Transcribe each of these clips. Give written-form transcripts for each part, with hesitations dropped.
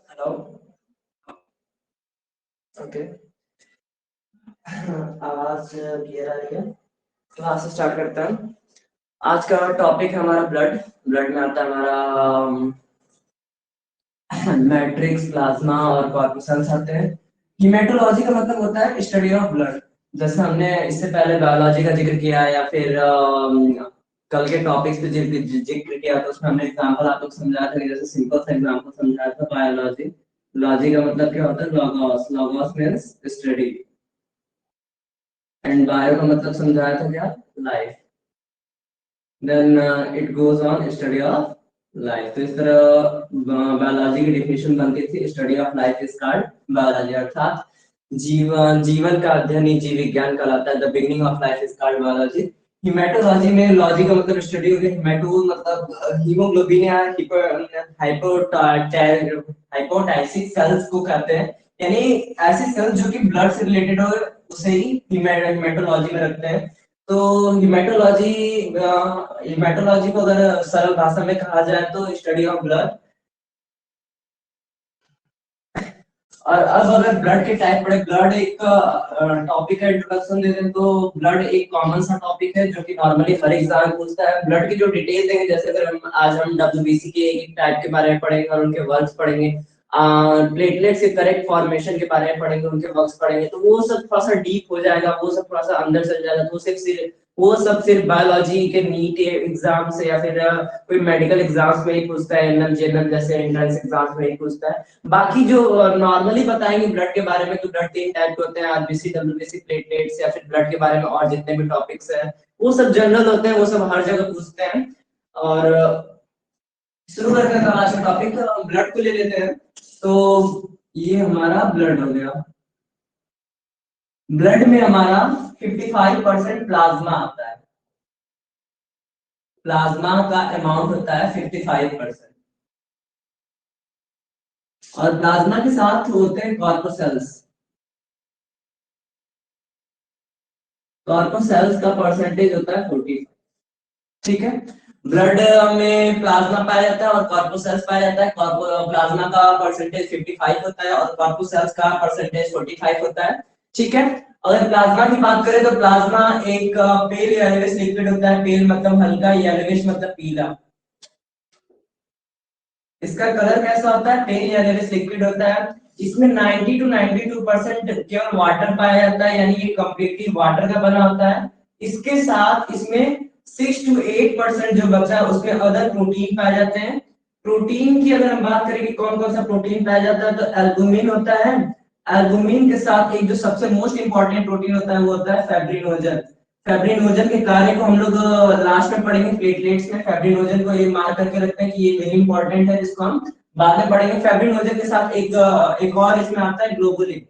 Hello. Okay, आवाज clear आ रही है? क्लास स्टार्ट करते हैं। आज का टॉपिक है हमारा ब्लड। ब्लड में आता है हमारा मैट्रिक्स, प्लाज्मा और कॉर्पसेल्स आते हैं। हीमेटोलॉजी का मतलब होता है स्टडी ऑफ ब्लड। जैसे हमने इससे पहले बायोलॉजी का जिक्र किया या फिर कल के टॉपिक्स पे जिक्र किया तो उसमें हमने एग्जांपल आप लोग समझाया था कि जैसे सिंपल सा एग्जांपल समझाया था बायोलॉजी। लॉजी का मतलब क्या होता है? Logos. Logos means study. And bio का मतलब समझाया था क्या? Life. Then it goes on study of life. तो इस तरह बायोलॉजी की डेफिनेशन बनती थी, study of life is called biology, अर्थात जीवन का अध्ययन ही जीव विज्ञान कहलाता है। The beginning of life is called biology. Haematology में लॉजी का मतलब स्टडी हो गया। हिमेटो मतलब हीमोग्लोबिन या हाइपोटाइसिक सेल्स को कहते हैं, यानी ऐसे सेल्स जो कि ब्लड से रिलेटेड हो, उसे ही हिमेटोलॉजी में रखते हैं। तो हिमेटोलॉजी हिमेटोलॉजी को अगर सरल भाषा में कहा जाए तो स्टडी ऑफ ब्लड। और अब अगर ब्लड के टाइप पढ़े, ब्लड एक टॉपिक का इंट्रोडक्शन दे दें तो ब्लड एक कॉमन सा टॉपिक है जो कि नॉर्मली हर एग्जाम पूछता है। ब्लड की जो डिटेल देंगे, जैसे अगर हम आज हम डब्ल्यूबीसी के एक टाइप के बारे में पढ़ेंगे और उनके वर्क्स पढ़ेंगे, प्लेटलेट्स के करेक्ट फॉर्मेशन के बारे में पढ़ेंगे, उनके वर्क्स पढ़ेंगे, तो वो सब थोड़ा सा डीप हो जाएगा, वो सब थोड़ा सा अंदर चल जाएगा। तो वो सब सिर्फ बायोलॉजी के नीट एग्जाम से या फिर कोई मेडिकल एग्जाम्स में ही पूछता है, एनएम जेएनएम जैसे एंट्रेंस एग्जाम्स में ही पूछता है। बाकी जो नॉर्मली बताएंगे ब्लड के बारे में, तो ब्लड 3 टाइप के होते हैं, आरबीसी, डब्ल्यूबीसी, प्लेटलेट्स, या फिर ब्लड के बारे में और जितने भी टॉपिक्स हैं वो सब जनरल होते हैं, वो सब हर जगह पूछते हैं। और शुरू करते हैं आज का टॉपिक, ब्लड को ले लेते हैं। तो ये हमारा ब्लड हो गया। ब्लड में हमारा 55% प्लाज्मा आता है। प्लाज्मा का अमाउंट होता है 55%। और प्लाज्मा के साथ होते हैं कॉर्पोसेल्स। कॉर्पोसेल्स का परसेंटेज होता है 40। ठीक है, ब्लड में प्लाज्मा पाया जाता है और कॉर्पोसेल्स पाया जाता है। प्लाज्मा का परसेंटेज 55 होता है और कॉर्पोसेल्स का परसेंटेज 45 होता है। ठीक है। अगर प्लाज्मा की बात करें तो प्लाज्मा एक पेल येलोविश लिक्विड होता है। पेल मतलब हल्का, येलोविश मतलब पीला। इसका कलर कैसा होता है? पेल येलोविश लिक्विड होता है। इसमें 90 टू 92% केवल वाटर पाया जाता है, यानी ये कंप्लीटली वाटर का बना होता है। इसके साथ इसमें 6 टू 8% जो बचा है उसमें अदर प्रोटीन पाए जाते हैं। प्रोटीन की अगर हम बात करें कि कौन कौन सा प्रोटीन पाया जाता है, तो एल्बुमिन होता है। एल्बुमिन के साथ एक जो सबसे मोस्ट इंपॉर्टेंट प्रोटीन होता है वो होता है फैब्रिनोजन। फैब्रिनोजन के कार्य को हम लोग लास्ट में पढ़ेंगे। प्लेटलेट्स में फैब्रिनोजन को ये मार्क करके रखते हैं कि ये वेरी इंपॉर्टेंट है, जिसको हम बाद में पढ़ेंगे। फैब्रिनोजन के साथ एक और इसमें आता है ग्लोबुलिन।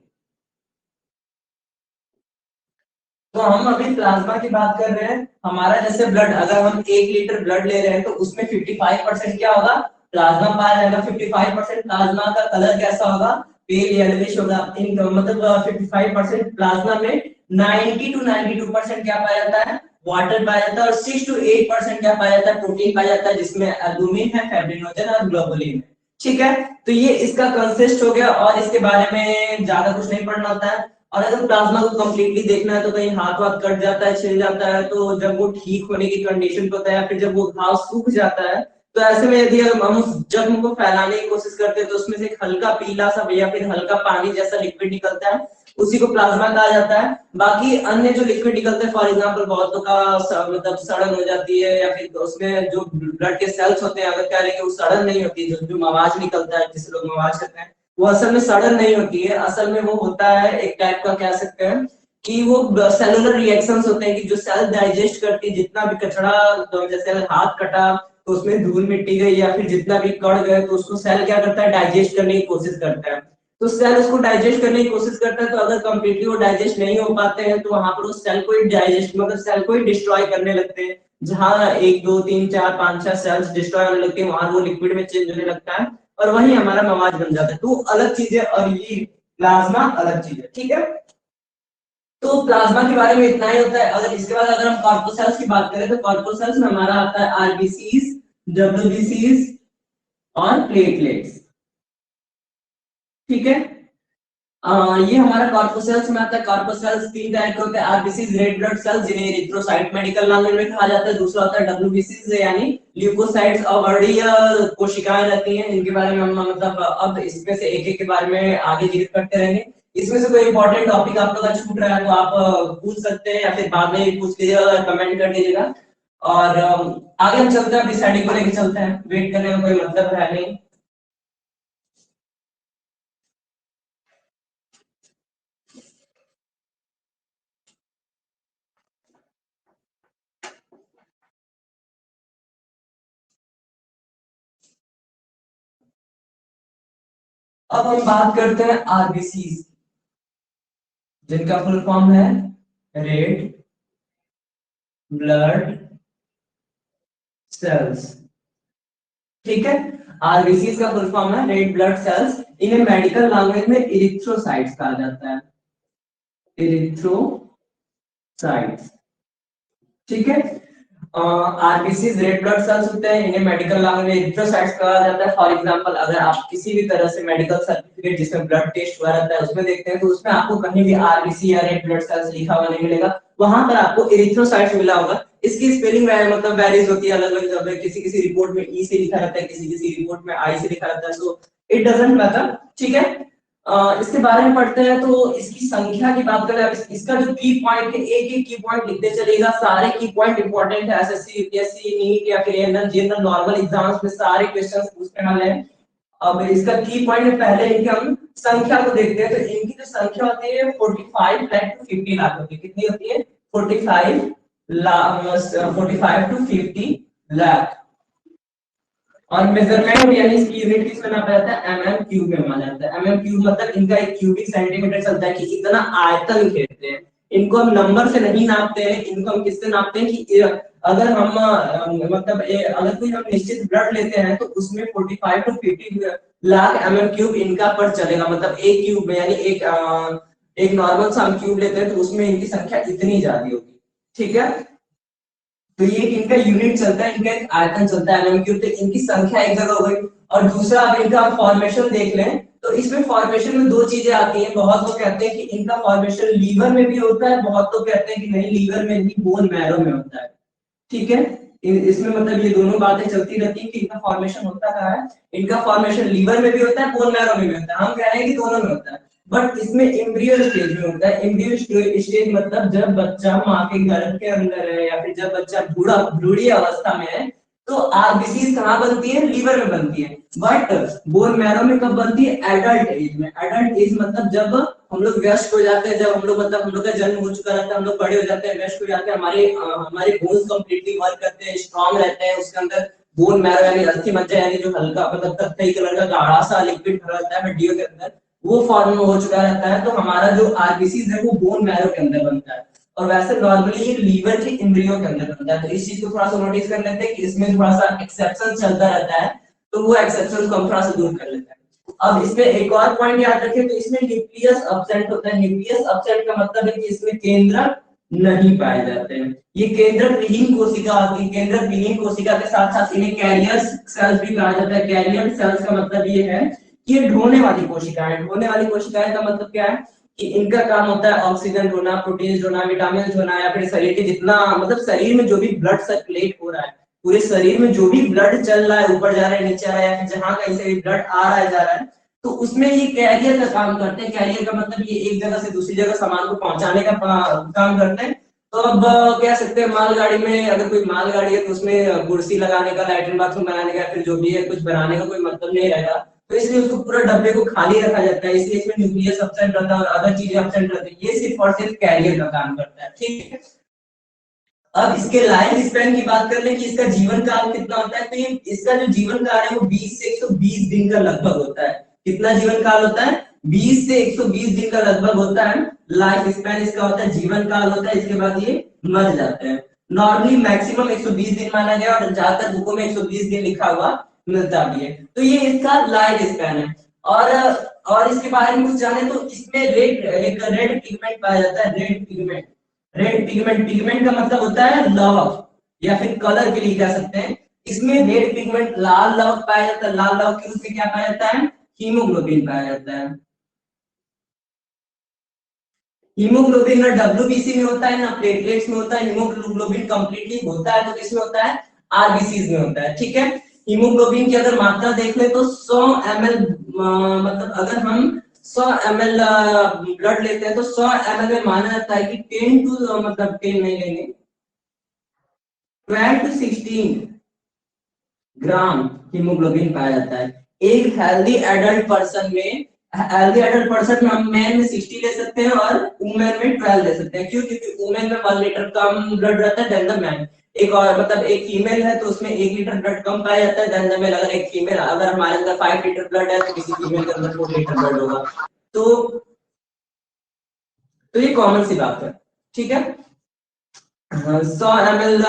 तो हम अभी प्लाज्मा की बात कर रहे हैं। हमारा जैसे ब्लड, अगर हम 1 लीटर ब्लड ले रहे हैं तो उसमें 55% क्या होगा? प्लाज्मा पाया जाएगा। 55% प्लाज्मा का कलर कैसा होगा? पेल येलोविश होगा। इन मतलब 55% प्लाज्मा में 90 टू 92% क्या पाया जाता है? वाटर पाया जाता है। और 6 टू 8% क्या पाया जाता है? प्रोटीन पाया जाता है, जिसमें एल्बुमिन है, फैब्रिनोजन और ग्लोबुलिन है। ठीक है, तो ये इसका कंसिस्ट हो गया और इसके बारे में ज्यादा कुछ नहीं पढ़ना होता है। और अगर प्लाज्मा को कंप्लीटली देखना है तो कहीं हाथ वाथ कट जाता है, छिल जाता है, तो जब वो ठीक होने की कंडीशन पे होता है या फिर जब वो घाव सूख जाता है, तो ऐसे में यदि हम उस जख्म को फैलाने की कोशिश करते हैं तो उसमें से एक हल्का पीला सा या फिर हल्का पानी जैसा लिक्विड निकलता है, उसी को प्लाज्मा कहा जाता है। बाकी अन्य जो लिक्विड निकलते हैं, फॉर एग्जांपल बहुतों का मतलब सड़न हो जाती है, या फिर उसमें जो ब्लड के सेल्स होते हैं, अगर कह रहे हैं कि वो सड़न नहीं होती, जो मवाज निकलता है जिसे लोग मवाज कहते हैं, वो असल में सड़न नहीं होती है। असल में वो होता है एक टाइप का, कह सकते हैं कि वो सेलुलर रिएक्शंस होते हैं कि जो सेल डाइजेस्ट करती है जितना भी कचरा, तो जैसे अगर हाथ कटा तो उसमें धूल मिट्टी गई या फिर जितना भी कण गए, तो उसको सेल क्या करता है? डाइजेस्ट करने की कोशिश करता है। तो सेल उसको डाइजेस्ट करने की कोशिश करता है, तो अगर कंप्लीटली वो डाइजेस्ट नहीं हो पाते हैं तो वहां पर उस सेल को ही डाइजेस्ट मतलब सेल को ही डिस्ट्रॉय करने लगते हैं। जहां 1 2 3 4 5 6 सेल्स डिस्ट्रॉय होने लगते हैं, वहां वो लिक्विड में चेंज होने लगता है और वही हमारा मवाज बन जाता है। तो अलग चीज है और ये प्लाज्मा अलग चीज है। ठीक है, तो प्लाज्मा के बारे में इतना ही होता है। अगर इसके बाद अगर हम कॉर्पोसेल्स की बात करें तो कॉर्पोसेल्स में हमारा आता है आरबीसीज, डब्ल्यूबीसीज और प्लेटलेट्स। ठीक है, ये हमारा कॉर्पोसेल्स में आता है। कॉर्पोसेल्स 3 टाइप के होते हैं। आरबीसीज रेड ब्लड सेल्स, जिन्हें एरिथ्रोसाइट मेडिकल लैंग्वेज में कहा जाता है। दूसरा होता है डब्ल्यूबीसीज यानी ल्यूकोसाइट्स और वर्णीय कोशिकाएं रहती हैं, जिनके बारे में हम मतलब अब इसमें से एक एक के बारे में आगे जिक्र करते रहेंगे। इसमें से कोई इंपॉर्टेंट टॉपिक आप लोग का छूट रहा है तो आप पूछ सकते हैं या फिर बाद में पूछ लीजिएगा, कमेंट कर दीजिएगा। और आगे हम चलते हैं, अपनी स्टडी को लेकर चलते हैं, वेट करने में कोई मतलब है नहीं। अब हम बात करते हैं आरबीसीज, जिनका फुल फॉर्म है रेड ब्लड सेल्स। ठीक है, आरबीसीज का फुल फॉर्म है रेड ब्लड सेल्स। इन्हें मेडिकल लैंग्वेज में इरिथ्रोसाइट्स कहा जाता है। इरिथ्रोसाइट्स, ठीक है। आरबीसीज रेड ब्लड सेल्स होते हैं, इन्हें मेडिकल लैंग्वेज में एरिथ्रोसाइट्स कहा जाता है। फॉर एग्जांपल, अगर आप किसी भी तरह से मेडिकल सर्टिफिकेट जिसमें ब्लड टेस्ट हुआ रहता है उसमें देखते हैं तो उसमें आपको कहीं भी आरबीसी या रेड ब्लड सेल्स लिखा हुआ नहीं मिलेगा, वहां पर आपको एरिथ्रोसाइट्स मिला होगा। इसकी स्पेलिंग मतलब वेरीज होती है, अलग अलग जगह किसी किसी रिपोर्ट में ई से लिखा रहता है, किसी किसी रिपोर्ट में आई से लिखा रहता है, सो इट डजंट मैटर। ठीक है, इसके बारे में पढ़ते हैं। तो इसकी संख्या की बात करें, इसका जो की पॉइंट है, एक एक की पॉइंट लिखते चलिएगा। सारे की पॉइंट इंपॉर्टेंट है, एसएससी यूपीएससी नीट या फिर जनरल नॉर्मल एग्जाम्स में सारे क्वेश्चंस पूछने वाले हैं। अब इसका की पॉइंट में पहले इनके हम संख्या को देखते हैं। तो इनकी जो संख्या होती है 45 लाख टू 50 लाख होती है। कितनी होती है? 45 लाख, 45 टू 50 लाख। और मेजरमेंट यानी इसकी यूनिट किस में नापा जाता है? एमएम क्यूब में माना जाता है। एमएम क्यूब मतलब इनका एक क्यूबिक सेंटीमीटर चलता है कि इतना आयतन घेरते हैं। इनको हम नंबर से नहीं नापते हैं, इनको हम किससे नापते हैं कि अगर हम मतलब अगर कोई हम निश्चित ब्लड लेते हैं तो उसमें 45 टू 50 लाख एमएम क्यूब इनका पर चलेगा। मतलब एक क्यूब में यानी एक नॉर्मल सा हम क्यूब लेते हैं तो उसमें इनकी संख्या इतनी ज्यादा होगी। ठीक है, तो ये इनका यूनिट चलता है, इनका एक आयतन चलता है एमएम क्यूब, तो इनकी संख्या एक जगह हो गई। और दूसरा अब इनका फॉर्मेशन देख लें, तो इसमें फॉर्मेशन में दो चीजें आती हैं। बहुत लोग कहते हैं कि इनका फॉर्मेशन लीवर में भी होता है, बहुत लोग कहते हैं कि नहीं लीवर में नहीं, बोन मैरो में होता है। ठीक है, इसमें मतलब ये दोनों बातें चलती रहती है कि इनका फॉर्मेशन होता कहाँ है। इनका फॉर्मेशन लीवर में भी होता है, बोन मैरो में भी होता है, हम कह रहे हैं कि दोनों में होता है, बट इसमें एम्ब्रियो स्टेज में होता है। एम्ब्रियो स्टेज मतलब जब बच्चा माँ के गर्भ के अंदर है या फिर जब बच्चा भ्रूण अवस्था में है, तो आरबीसी कहाँ बनती है, लीवर में बनती है। बट बोन मैरो में कब बनती है, एडल्ट एज में। एडल्ट एज मतलब जब हम लोग व्यस्त हो जाते हैं, जब हम लोग मतलब हम लोग का जन्म हो चुका रहता है, हम लोग बड़े हो जाते हैं, व्यस्त हो जाते हैं, हमारे बोन्स कंप्लीटली वर्क करते हैं, स्ट्रांग रहते हैं, उसके अंदर बोन मैरो यानी अस्थि मज्जा यानी जो हल्का मतलब कत्थई कलर का गाढ़ा सा लिक्विड भरा रहता है हड्डियों के अंदर, वो फॉर्म हो चुका रहता है। तो हमारा जो आरबीसी है वो बोन मैरो के अंदर बनता है, और वैसे नॉर्मली ये लीवर के एम्ब्रियो के अंदर बनता है। तो इस चीज को थोड़ा सा नोटिस कर लेते हैं कि इसमें थोड़ा सा एक्सेप्शन चलता रहता है, तो वो एक्सेप्शन को हम थोड़ा सा दूर कर लेते हैं। अब इसमें एक और पॉइंट याद रखें, तो इसमें न्यूक्लियस एब्सेंट होता है। न्यूक्लियस एब्सेंट का मतलब है कि इसमें केंद्रक नहीं पाए जाते हैं। ये केंद्रक विहीन कोशिका होती है, केंद्रक विहीन कोशिका के साथ साथ इन्हें कैरियर सेल्स भी कहा जाता है। कैरियर सेल्स का मतलब ये है कि ये ढोने वाली कोशिकाएं। ढोने वाली कोशिकाएं का मतलब क्या है कि इनका काम होता है ऑक्सीजन ढोना, प्रोटीन ढोना, विटामिन ढोना, या फिर शरीर के जितना मतलब शरीर में जो भी ब्लड सर्कुलेट हो रहा है, पूरे शरीर में जो भी ब्लड चल रहा है, ऊपर जा रहा है, नीचे आ रहा है, या फिर जहां कहीं से भी ब्लड आ रहा है जा रहा है, तो उसमें ये कैरियर का काम करते हैं। कैरियर का मतलब ये एक जगह से दूसरी जगह सामान को पहुंचाने का काम करते हैं। तो अब कह सकते हैं मालगाड़ी में, अगर कोई मालगाड़ी है तो उसमें कुर्सी लगाने का, लैट्रिन बाथरूम बनाने का, फिर जो भी है कुछ बनाने का कोई मतलब नहीं रहेगा, तो इसलिए उसको पूरा डब्बे को खाली रखा जाता है। इसलिए इसमें न्यूक्लियस एब्सेंट रहता है और अदर चीजें एब्सेंट रहती है। ये सिर्फ और सिर्फ कैरियर का काम करता है। ठीक है, अब इसके लाइफ स्पैन की बात कर ले कि इसका जीवन काल कितना होता है, तो ये इसका जो जीवन काल है वो 20 से 120 दिन का लगभग होता है। कितना जीवन काल होता है, 20 से 120 दिन का लगभग होता है। लाइफ स्पैन इसका होता है, जीवन काल होता है, इसके बाद ये मर जाते हैं। नॉर्मली मैक्सिमम 120 दिन माना गया, और ज्यादातर बुकों में 120 दिन लिखा हुआ मिलता भी है। तो ये इसका लाइफ स्पैन है। और इसके बारे में कुछ जाने तो इसमें एक रेड पिगमेंट पाया जाता है। Red pigment, red pigment, pigment का मतलब होता है लवक या फिर कलर के लिए कह सकते हैं। इसमें रेड पिगमेंट लाल लवक पाया जाता है। लाल लवक के रूप में क्या पाया जाता है, हीमोग्लोबिन पाया जाता है। हीमोग्लोबिन ना डब्ल्यूबीसी में होता है ना प्लेटलेट्स में होता है। हीमोग्लोबिन कंप्लीटली होता है तो किसमें होता है, आरबीसी में होता है। ठीक है, हीमोग्लोबिन की अगर मात्रा देख ले तो 100 ml, मतलब अगर हम 100 ml ब्लड लेते हैं तो 100 ml में माना जाता है कि 10 टू मतलब 10 नहीं लेंगे, 12 टू 16 ग्राम हीमोग्लोबिन पाया जाता है एक हेल्दी एडल्ट पर्सन में। हेल्दी एडल्ट पर्सन में हम मैन में 60 ले सकते हैं और वुमेन में 12 ले सकते हैं। क्यों, क्योंकि वुमेन में 1 लीटर कम ब्लड रहता है देन द मैन। एक और मतलब एक फीमेल है तो उसमें 1 लीटर ब्लड कम पाया जाता है देन द मेल। अगर एक फीमेल, अगर हमारे अंदर 5 लीटर ब्लड है तो किसी फीमेल के अंदर 4 लीटर ब्लड होगा। तो ये कॉमन सी बात है। ठीक है, 100 ml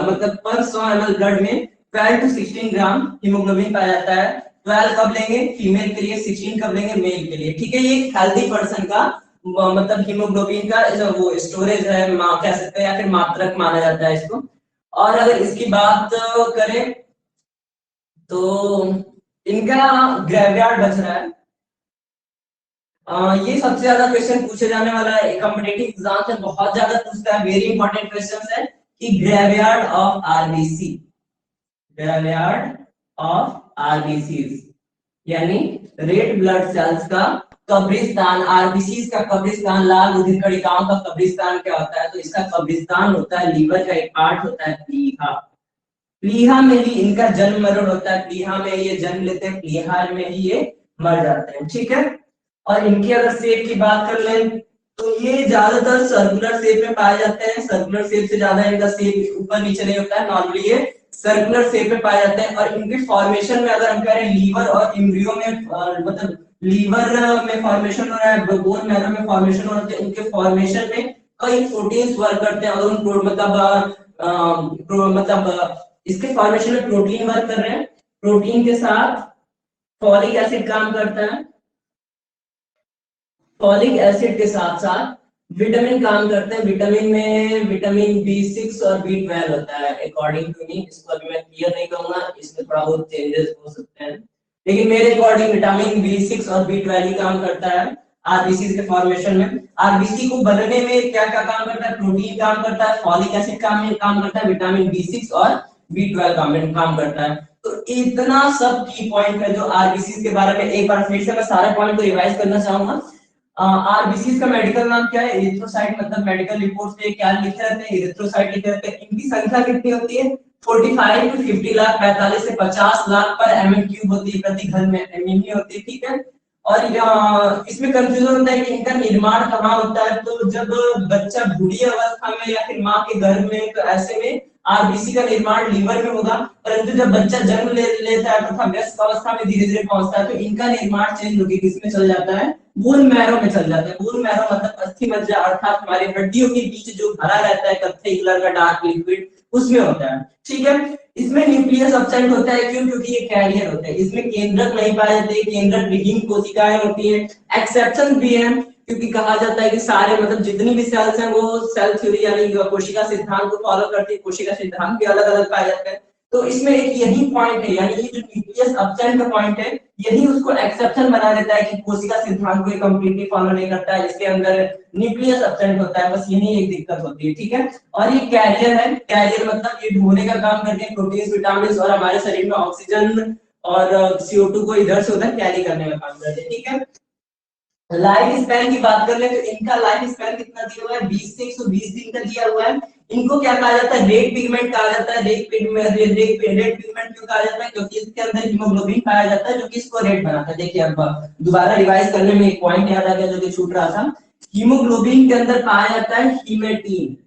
मतलब पर 100 ml ब्लड में 12 टू 16 ग्राम हीमोग्लोबिन पाया जाता है। 12 कब लेंगे फीमेल के लिए, 16 कब लेंगे मेल के लिए। ठीक है, ये हेल्दी पर्सन का मतलब हीमोग्लोबिन का जो वो स्टोरेज है, कह सकते हैं, या फिर मात्रक माना जाता है इसको। और अगर इसकी बात करें तो इनका ग्रेवयार्ड बच रहा है। ये सबसे ज्यादा क्वेश्चन पूछे जाने वाला है कॉम्पिटिटिव एग्जाम से, बहुत ज्यादा पूछता है, वेरी इंपॉर्टेंट क्वेश्चन है कि graveyard of RBC, graveyard of RBC यानी रेड ब्लड सेल्स का कब्रिस्तान। आरबीसी का कब्रिस्तान, लाल रुधिर कणिकाओं का कब्रिस्तान क्या होता है, तो इसका कब्रिस्तान होता है लीवर का एक पार्ट होता है प्लीहा। प्लीहा में ही इनका जन्म मरण होता है, प्लीहा में ये जन्म लेते हैं, प्लीहा में ही ये मर जाते हैं। ठीक है, और इनकी अगर शेप की बात कर लें तो ये ज्यादातर सर्कुलर शेप में पाए जाते हैं। सर्कुलर शेप से ज्यादा इनका शेप ऊपर नीचे नहीं होता है, नॉर्मली ये सर्कुलर शेप में पाए जाते हैं। और इनके फॉर्मेशन में अगर हम करें लीवर और एम्ब्रियो में, मतलब लीवर में फॉर्मेशन हो रहा है, बोन मैरो में फॉर्मेशन हो रहा है, इनके फॉर्मेशन में कई प्रोटीन्स वर्क करते हैं। और उन मतलब इसके फॉर्मेशन में प्रोटीन वर्क कर रहे हैं, प्रोटीन के साथ फॉलिक एसिड काम करता है, फॉलिक एसिड के साथ साथ विटामिन काम करते हैं, विटामिन में विटामिन B6 और B12 होता है अकॉर्डिंग टू मी। इसको अभी मैं क्लियर नहीं कहूंगा, इसमें थोड़ा बहुत चेंजेस हो सकते हैं, लेकिन मेरे अकॉर्डिंग विटामिन B6 और B12 ही काम करता है आरबीसी के फॉर्मेशन में। आरबीसी को बनने में क्या क्या काम करता है? प्रोटीन काम करता है, फॉलिक एसिड काम करता है, विटामिन B6 और B12 काम करता है। तो इतना सब की पॉइंट है जो आरबीसी के बारे में। एक बार फिर से मैं सारे पॉइंट को रिवाइज करना चाहूंगा। आरबीसी का मेडिकल नाम क्या है? इरिथ्रोसाइट, मतलब मेडिकल रिपोर्ट्स पे क्या लिखे रहते हैं? इरिथ्रोसाइट लिखे रहते हैं। इनकी संख्या कितनी होती है? 45 टू 50 लाख, 45 से 50 लाख पर एमएल क्यूब होती है, प्रति घन में एमएल होती है, ठीक है। और इसमें कंफ्यूजन होता है कि इनका निर्माण कहाँ होता है। तो जब बच्चा बूढ़ी अवस्था में या फिर माँ के गर्भ में, तो ऐसे में आरबीसी का निर्माण लीवर में होगा। परंतु जब बच्चा जन्म लेता है तथा वयस्क अवस्था में धीरे धीरे पहुंचता है, तो इनका निर्माण चेंज होकर किसमें चल जाता है? बोन मैरो में चल जाता है। बोन मैरो मतलब अस्थि मज्जा, अर्थात हमारी हड्डियों के बीच जो भरा रहता है कत्थई कलर का डार्क लिक्विड, उसमें होता है, ठीक है। इसमें न्यूक्लियस एब्सेंट होता है, क्यों? क्योंकि ये कैरियर होता है। इसमें केंद्रक नहीं पाए जाते, केंद्रक विहीन कोशिकाएं होती है। एक्सेप्शन भी है, क्योंकि कहा जाता है कि सारे मतलब जितनी भी सेल्स हैं वो सेल थ्योरी यानी कोशिका सिद्धांत को फॉलो करती है। कोशिका सिद्धांत भी अलग अलग पाए जाते हैं। तो इसमें एक यही पॉइंट है, यानी ये जो न्यूक्लियस एब्सेंट का पॉइंट है, यही उसको एक्सेप्शन बना देता है कि कोशिका सिद्धांत को कंप्लीटली फॉलो नहीं करता है, इसके अंदर न्यूक्लियस एब्सेंट होता है। बस यही एक दिक्कत होती है, ठीक है। और ये कैरियर है। कैरियर मतलब ये ढोने का काम करते हैं प्रोटीन, विटामिन और हमारे शरीर में ऑक्सीजन और CO2 को इधर से उधर कैरी करने का काम करते हैं, ठीक है। लाइफ स्पैन की बात कर ले तो इनका लाइफ स्पैन कितना दिया हुआ है? 20 से 120 दिन का दिया हुआ है। इनको क्या कहा जाता है? रेड पिगमेंट कहा जाता है। रेड पिगमेंट क्यों कहा जाता है? क्योंकि इसके अंदर हीमोग्लोबिन पाया जाता है जो कि इसको रेड बनाता है। देखिए अब दोबारा रिवाइज करने में एक पॉइंट याद आ गया जो कि छूट रहा था। हीमोग्लोबिन के अंदर पाया जाता है हीमेटीन,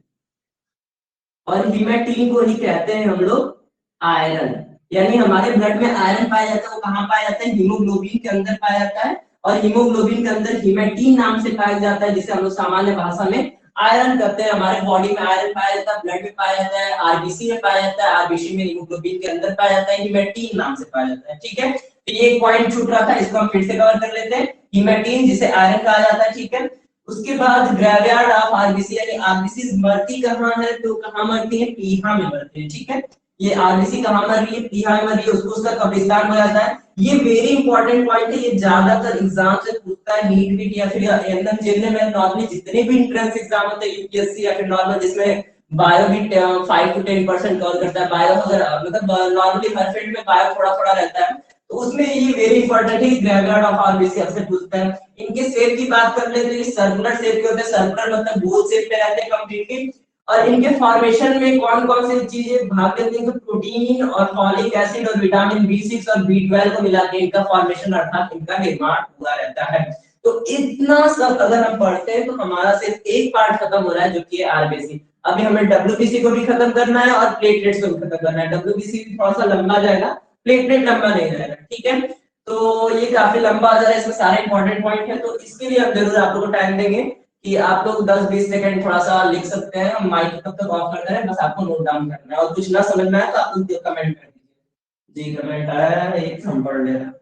और हीमेटीन को ही कहते हैं हम लोग आयरन। यानी हमारे ब्लड में आयरन पाया जाता है, वो कहाँ पाया जाता है? हीमोग्लोबिन के अंदर पाया जाता है। और हीमोग्लोबिन के अंदर हीमेटीन नाम से पाया जाता है, जिसे हम लोग सामान्य भाषा में आयरन कहते हैं। हमारे बॉडी में आयरन पाया जाता है, ब्लड में पाया जाता है, आरबीसी में पाया जाता है। आरबीसी में हीमोग्लोबिन के अंदर पाया जाता है, हीमेटीन नाम से पाया जाता है, ठीक है। तो ये पॉइंट छूट रहा था, इसको हम फिर से कवर कर लेते हैं। हीमेटीन जिसे आयरन कहा जाता है, ठीक है। उसके बाद ग्रेवयार्ड ऑफ आरबीसी, यानी आरबीसी मरती कहाँ है? तो कहाँ मरती है? प्लीहा में मरती है, ठीक है। ये आरबीसी कहाँ मर रही है? प्लीहा में मर रही है, उसको उसका कब्रिस्तान हो जाता है। ये वेरी इंपॉर्टेंट पॉइंट है, ये ज्यादातर एग्जाम से पूछता है, नीट बीट या फिर एनएम जेएनए में। नॉर्मली जितने भी एंट्रेंस एग्जाम होते हैं यूपीएससी या फिर नॉर्मल, जिसमें बायो भी 5 to 10% कवर करता है। बायो अगर मतलब नॉर्मली हर फील्ड में बायो थोड़ा थोड़ा रहता है, तो उसमें ये वेरी इंपॉर्टेंट है। ग्रेवयार्ड ऑफ आरबीसी आपसे पूछता है। इनके शेप की बात कर ले तो ये सर्कुलर शेप के होते हैं। सर्कुलर मतलब गोल शेप में रहते हैं कंप्लीटली। और इनके फॉर्मेशन में कौन कौन सी चीजें भाग लेती हैं? तो प्रोटीन और फॉलिक एसिड और विटामिन B6 और B12 को मिला के इनका फॉर्मेशन अर्थात इनका निर्माण हुआ रहता है। तो इतना सब अगर हम पढ़ते हैं तो हमारा सिर्फ एक पार्ट खत्म हो रहा है, जो कि है आरबीसी। अभी हमें डब्ल्यूबीसी को भी खत्म करना है और प्लेटलेट्स को भी खत्म करना है। डब्ल्यूबीसी भी थोड़ा सा लंबा जाएगा, प्लेटलेट लंबा नहीं जाएगा, ठीक है। तो ये काफी लंबा आ जा रहा है, इसमें सारे इंपॉर्टेंट पॉइंट है, तो इसके लिए हम जरूर आप लोगों को टाइम देंगे कि आप लोग 10-20 सेकंड थोड़ा सा लिख सकते हैं। हम माइक तब तक ऑफ कर दे रहे हैं, बस आपको नोट डाउन करना है, और कुछ ना समझ में आए तो आप लोग कमेंट कर दीजिए। जी कमेंट आया है, एक हम पढ़ ले रहे हैं।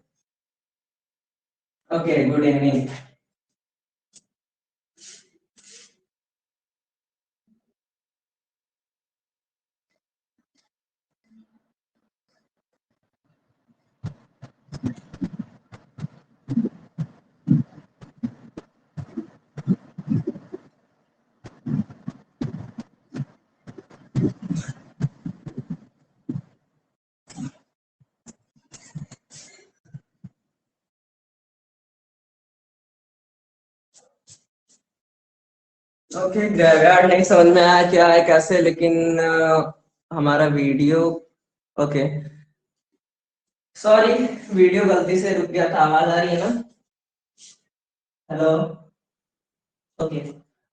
Okay, good evening. Okay, graveyard नहीं समझ में आया क्या है कैसे, लेकिन हमारा वीडियो, ओके सॉरी, वीडियो गलती से रुक गया था। आवाज आ रही है ना? हेलो, ओके,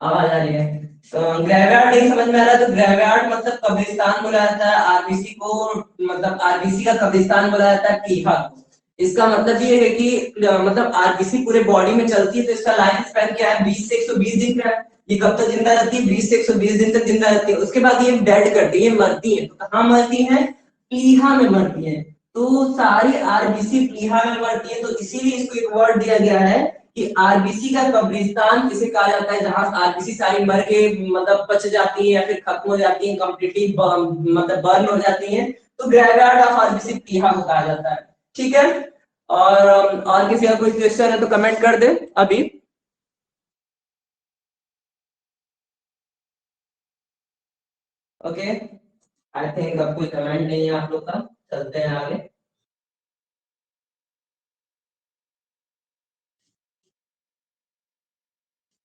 आवाज आ रही है। तो ग्रेवयार्ड नहीं समझ में आ रहा, तो ग्रेवयार्ड मतलब कब्रिस्तान बोला जाता है। आरबीसी को मतलब आरबीसी का कब्रिस्तान बोला जाता है प्लीहा को। इसका मतलब ये है कि मतलब आरबीसी पूरे बॉडी में चलती है, तो इसका लाइफ स्पैन क्या है? 20 से 120 दिन का है। ये कब तक जिंदा रहती है? 20 से 120 दिन तक जिंदा रहती है। उसके बाद ये डेड करती है, मरती है। तो कहाँ मरती है? प्लीहा में मरती है। तो सारी आरबीसी प्लीहा में मरती है, तो इसीलिए इसको एक वर्ड दिया गया है कि आरबीसी का कब्रिस्तान किसे कहा जाता है, जहां आरबीसी सारी मर के मतलब पच जाती है या फिर खत्म हो जाती है, कंप्लीटली मतलब बर्न हो जाती है, तो ग्रेवयार्ड ऑफ आरबीसी प्लीहा को कहा जाता है। ठीक है, और किसी का कोई क्वेश्चन है तो कमेंट कर दे अभी। ओके, आई थिंक अब कोई कमेंट नहीं है आप लोग का, चलते हैं आगे।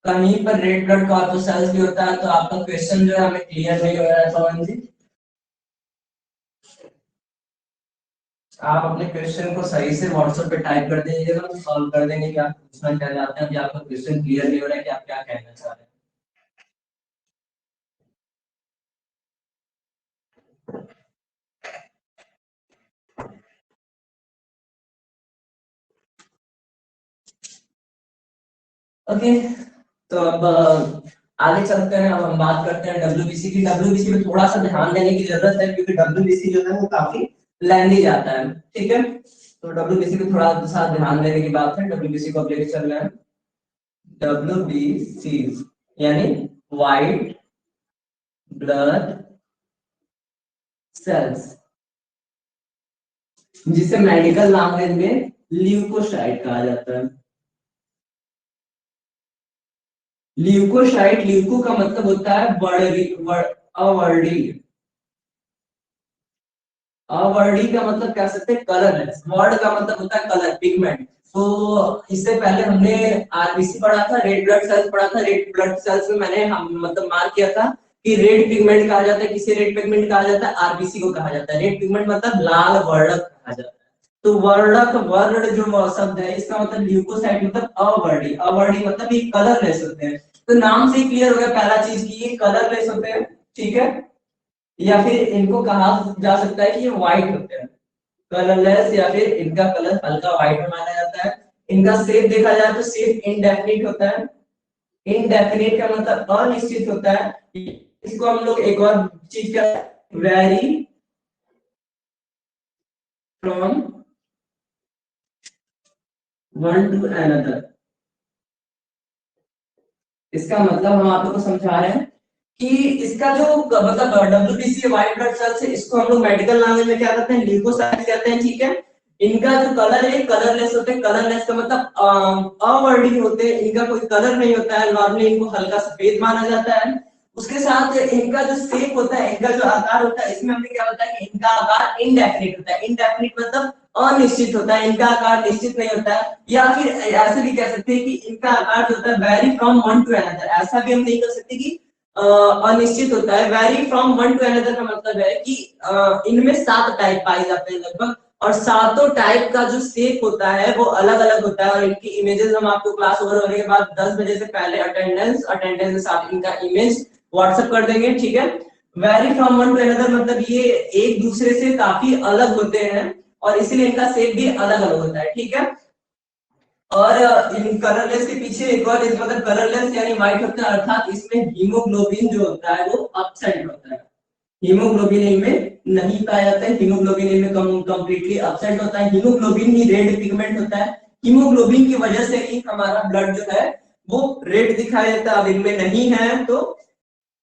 कहीं पर रेड ब्लड कॉर्पसेल्स भी होता है, तो आपका क्वेश्चन जो है हमें क्लियर नहीं हो रहा है पवन जी। आप अपने क्वेश्चन को सही से व्हाट्सएप पे टाइप कर दीजिएगा, तो सॉल्व कर देंगे कि आप पूछना क्या चाहते हैं। अभी आपका क्वेश्चन क्लियर नहीं हो रहा है कि आप क्या कहना चाह रहे हैं। ओके, तो अब आगे चलते हैं। अब हम बात करते हैं डब्ल्यूबीसी की। डब्ल्यूबीसी पे थोड़ा सा ध्यान देने की जरूरत है, क्योंकि डब्ल्यूबीसी जो है वो काफी लेंदी जाता है। ठीक है, तो डब्ल्यूबीसी पे थोड़ा सा ध्यान देने की बात है। डब्ल्यूबीसी को अब लेके चल रहे हैं। डब्ल्यूबीसी यानी व्हाइट ब्लड सेल्स, जिसे मेडिकल लैंग्वेज में ल्यूकोसाइट कहा जाता है। ल्यूकोसाइट, ल्यूको का मतलब होता है अवर्डी। अवर्डी का मतलब कह सकते हैं कलरलेस। वर्ड का मतलब होता है कलर, पिगमेंट। तो इससे पहले हमने आरबीसी पढ़ा था, रेड ब्लड सेल्स पढ़ा था। रेड ब्लड सेल्स में मैंने हम मतलब मार्क किया था कि रेड पिगमेंट कहा जाता है, किसे रेड पिगमेंट कहा जाता है, आरबीसी को कहा जाता है। रेड पिगमेंट मतलब लाल वर्णक कहा जाता है। तो वर्णक, वर्ण जो शब्द है, इसका मतलब ल्यूकोसाइट मतलब अवर्डी। अवर्डी मतलब ये कलरलेस होते हैं। तो नाम से क्लियर हो गया पहला चीज की ये कलरलेस होते हैं। ठीक है, या फिर इनको कहा जा सकता है कि ये व्हाइट होते हैं, कलरलेस, या फिर इनका कलर हल्का व्हाइट में माना जाता है। इनका शेप देखा जाए तो शेप इनडेफिनिट होता है। इनडेफिनिट का मतलब अनिश्चित होता है। इसको हम लोग एक और चीज का very from one two another, इसका मतलब हम आप लोग को समझा रहे हैं कि इसका जो मतलब डब्ल्यूबीसी व्हाइट ब्लड सेल्स है, इसको हम लोग मेडिकल लैंग्वेज में क्या कहते हैं, ल्यूकोसाइट्स कहते हैं। ठीक है, इनका जो कलर है कलरलेस होते हैं। कलरलेस का मतलब अवर्डी होते हैं, इनका कोई कलर नहीं होता है। नॉर्मली इनको हल्का सफेद माना जाता है। उसके साथ इनका जो शेप होता है, इनका जो आकार होता है, इसमें हमने क्या बताया कि इनका आकार इनडेफिनिट होता है। इनडेफिनिट मतलब अनिश्चित होता है, इनका आकार निश्चित नहीं होता है। या फिर ऐसे भी कह सकते हैं कि इनका आकार जो होता है very from one two another. ऐसा भी हम नहीं कर सकते कि अनिश्चित होता है। Very from one two another का मतलब है कि इनमें 7 टाइप पाए जाते हैं लगभग, और सातों टाइप का जो शेप होता है वो अलग अलग होता है। और इनकी इमेजेस हम आपको क्लास ओवर होने के बाद 10 बजे से पहले अटेंडेंस के साथ इनका इमेज व्हाट्सएप कर देंगे। ठीक है, very from one two another मतलब ये एक दूसरे से काफी अलग होते हैं, और इसीलिए इनका शेप भी अलग अलग होता है। ठीक है, और इन कलरलेस के पीछे एक और मतलब कलरलेस यानी व्हाइट होता है, अर्थात इसमें हीमोग्लोबिन जो होता है वो एब्सेंट होता है। हीमोग्लोबिन इनमें नहीं पाया जाता है। हीमोग्लोबिन इनमें कंप्लीटली एब्सेंट होता है। हीमोग्लोबिन ही रेड पिगमेंट होता है। हीमोग्लोबिन की वजह से ही हमारा ब्लड जो है वो रेड दिखाई देता है। अब इनमें नहीं है तो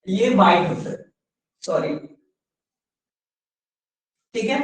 ये व्हाइट होता है, सॉरी। ठीक है,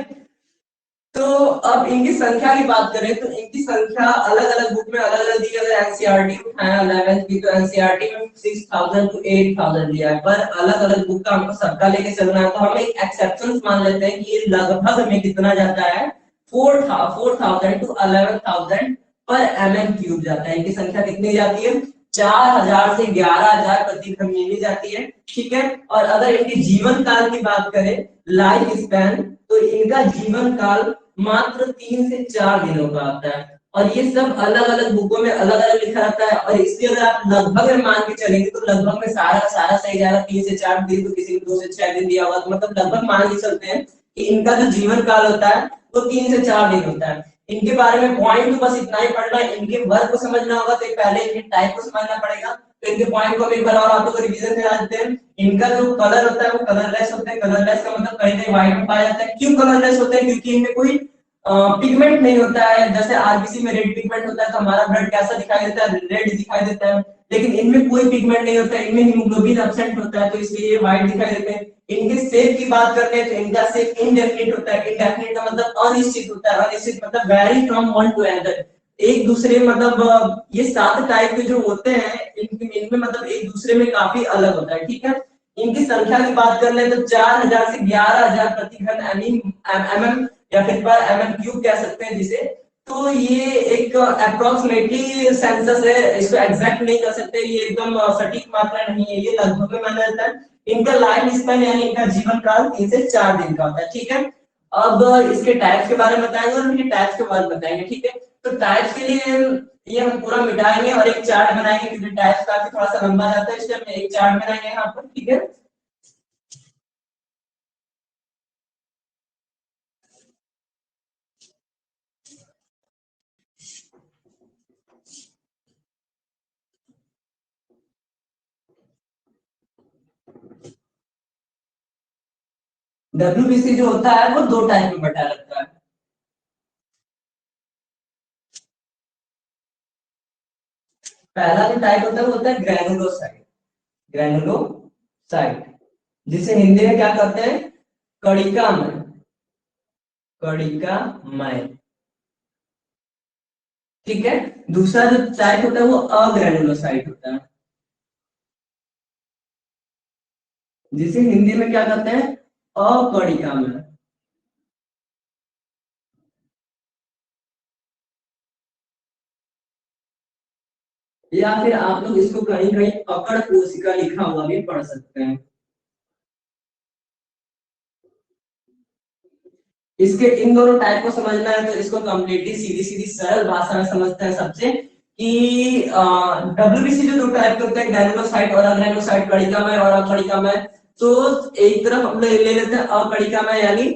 तो अब इनकी संख्या की बात करें तो इनकी संख्या अलग अलग बुक में अलग अलग दी है। अगर एनसीईआरटी उठाया 11th की, तो एनसीईआरटी में 6000 to 8000 दिया है। पर अलग अलग बुक का हमको सबका लेके चलना है, तो हम एक एक्सेप्शन मान लेते हैं कि ये लगभग में कितना जाता है, 4000 to 11000 पर mm³ जाता है। इनकी संख्या कितनी जाती है, 4000 से 11000 प्रति घन मीली जाती है। ठीक है, और अगर इनके जीवन काल की बात करें, लाइफ स्पैन, तो इनका जीवन काल मात्र 3 से 4 दिनों का आता है। और ये सब अलग अलग बुकों में अलग अलग लिखा रहता है। और इसलिए अगर आप लगभग में मान के चलेंगे तो लगभग में सारा सारा सही जाएगा। 3 से 4 दिन, तो किसी को 2 से 6 दिन दिया होगा, तो मतलब लगभग मान के चलते हैं कि इनका जो जीवन काल होता है वो 3 से 4 दिन होता है। इनके बारे में पॉइंट तो बस इतना ही पढ़ना है। इनके वर्ग को समझना होगा तो पहले इनके टाइप को समझना पड़ेगा। तो इनके पॉइंट को एक बार और आप लोग रिवीजन करा देते हैं। इनका जो कलर होता है वो कलरलेस होता है। कलरलेस का मतलब कहीं कहीं व्हाइट में पाया जाता है। क्यों कलरलेस होता है, क्योंकि इनमें कोई पिगमेंट नहीं होता है। जैसे आरबीसी में रेड पिगमेंट होता है तो हमारा ब्लड कैसा दिखाई देता है, रेड दिखाई देता है। लेकिन इनमें कोई पिगमेंट नहीं होता है, इनमें हीमोग्लोबिन एब्सेंट होता है तो इसलिए ये व्हाइट दिखाई देते हैं। इनके शेप की बात करते हैं तो इनका शेप इनडेफिनिट होता है। इनडेफिनिट का मतलब अनिश्चित होता है, अनिश्चित मतलब very from one two another, एक दूसरे मतलब ये 7 टाइप के जो होते हैं इनमें मतलब एक दूसरे में काफी अलग होता है, ठीक है। इनकी संख्या की बात कर ले तो 4000 से 11000 प्रति घन एमएम या फिर पर एमएम क्यूब कह सकते हैं जिसे। तो ये एक अप्रोक्सीमेटली सेंसस है, इसको एग्जैक्ट नहीं कर सकते, ये एकदम सटीक मात्रा नहीं है, ये लगभग में माना जाता है। इनका लाइफ स्पैन यानी इनका जीवन काल 3 से 4 दिन का होता है, ठीक है। अब इसके टाइप्स के बारे में बताएंगे और इनके टाइप्स के बारे में बताएंगे, ठीक है। तो टाइप्स के लिए ये हम पूरा मिटाएंगे और एक चार्ट बनाएंगे क्योंकि टाइप्स काफी थोड़ा सा लंबा जाता है, इसलिए हम एक चार्ट बनाएंगे यहाँ पर, ठीक है। डब्ल्यूबीसी जो होता है वो 2 टाइप में बटा रहता है। पहला जो टाइप होता है वो होता है ग्रैनुलोसाइट, ग्रैनुलोसाइट जिसे हिंदी में क्या कहते हैं, कणिकामय, कणिकामय, ठीक है। दूसरा जो टाइप होता है वो अग्रैनुलोसाइट होता है, जिसे हिंदी में क्या कहते हैं, अकणिकामय। या फिर आप लोग इसको कहीं कहीं अकड़ कोशिका लिखा हुआ भी पढ़ सकते हैं। इसके इन दोनों टाइप को समझना है तो इसको कंप्लीटली सीधी सीधी सरल भाषा में समझते हैं सबसे कि डब्ल्यूबीसी जो 2 टाइप के होते हैं, ग्रैनुलोसाइट और अग्रैनुलोसाइट, कणिकामय और अकणिकामय। तो एक तरफ हम ले लेते हैं अकणिकामय यानी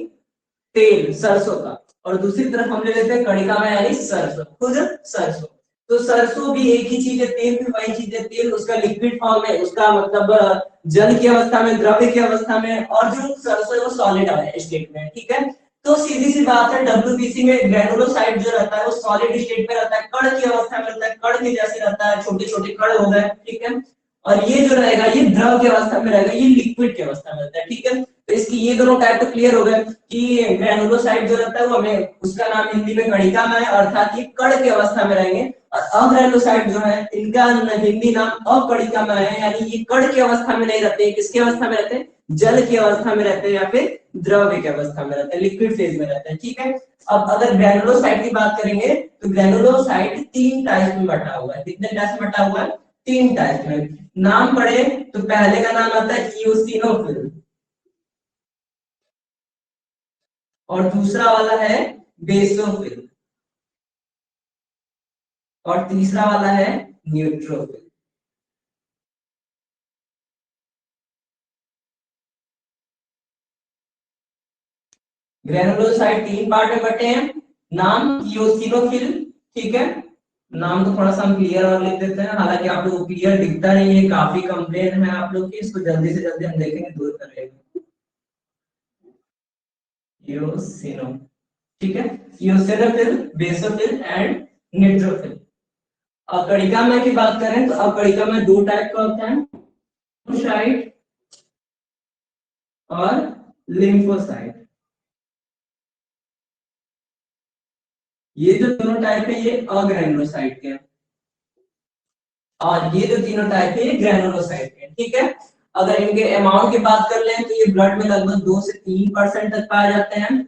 तेल सरसों का, और दूसरी तरफ हम ले लेते हैं कणिकामय यानी सरसों, खुद सरसों। तो सरसों भी एक ही चीज है, तेल भी वही चीज है, तेल उसका लिक्विड फॉर्म है, उसका मतलब जल की अवस्था में, द्रव्य की अवस्था में, और जो सरसों है वो सॉलिड स्टेट में, ठीक है। तो सीधी सी बात है, डब्ल्यूबीसी में ग्रैनुलोसाइट जो रहता है वो सॉलिड स्टेट में रहता है, कण की अवस्था में रहता है, कण के जैसे रहता है, छोटे छोटे कण हो गए, ठीक है। और ये जो रहेगा ये द्रव की अवस्था में रहेगा, ये लिक्विड की अवस्था में रहता है, ठीक है। तो इसकी ये दोनों टाइप तो क्लियर हो गए कि ग्रैनुलोसाइट जो रहता है वो हमें उसका नाम हिंदी में कणिकामय है, अर्थात ये कण की अवस्था में रहेंगे। और अग्रैनुलोसाइट जो है इनका हिंदी नाम अकणिकामय है, यानी ये कण की अवस्था में नहीं रहते, किसकी अवस्था में रहते हैं, जल की अवस्था में रहते हैं या फिर द्रव्य की अवस्था में रहते हैं, लिक्विड फेज में रहते हैं, ठीक है। अब अगर ग्रैनुलोसाइट की बात करेंगे तो ग्रैनुलोसाइट 3 टाइप में बटा हुआ है। कितने टाइप में बटा हुआ है, 3 टाइप में। नाम पढ़े तो पहले का नाम आता है इओसिनोफिल, और दूसरा वाला है बेसोफिल, और तीसरा वाला है न्यूट्रोफिल। ग्रैनुलोसाइट 3 पार्ट में बटे हैं। नाम इओसिनोफिल, ठीक है। नाम तो थोड़ा सा हम क्लियर और लिख देते हैं, हालांकि आप लोग को क्लियर दिखता नहीं है, काफी कंप्लेन है आप लोग की, इसको जल्दी से जल्दी हम देखेंगे दूर करेंगे। इओसिनो, ठीक है। Eosinophil, basophil and neutrophil. अकणिकामय की बात करें तो अकणिकामय 2 टाइप का होता है, साइट और लिम्फोसाइट। ये जो दोनों टाइप है ये अग्रैनुलोसाइट के हैं, और ये जो तीनों टाइप है ये ग्रैनुलोसाइट के हैं, ठीक है। अगर इनके अमाउंट की बात कर लें तो ये ब्लड में लगभग 2 से 3% तक पाए जाते हैं।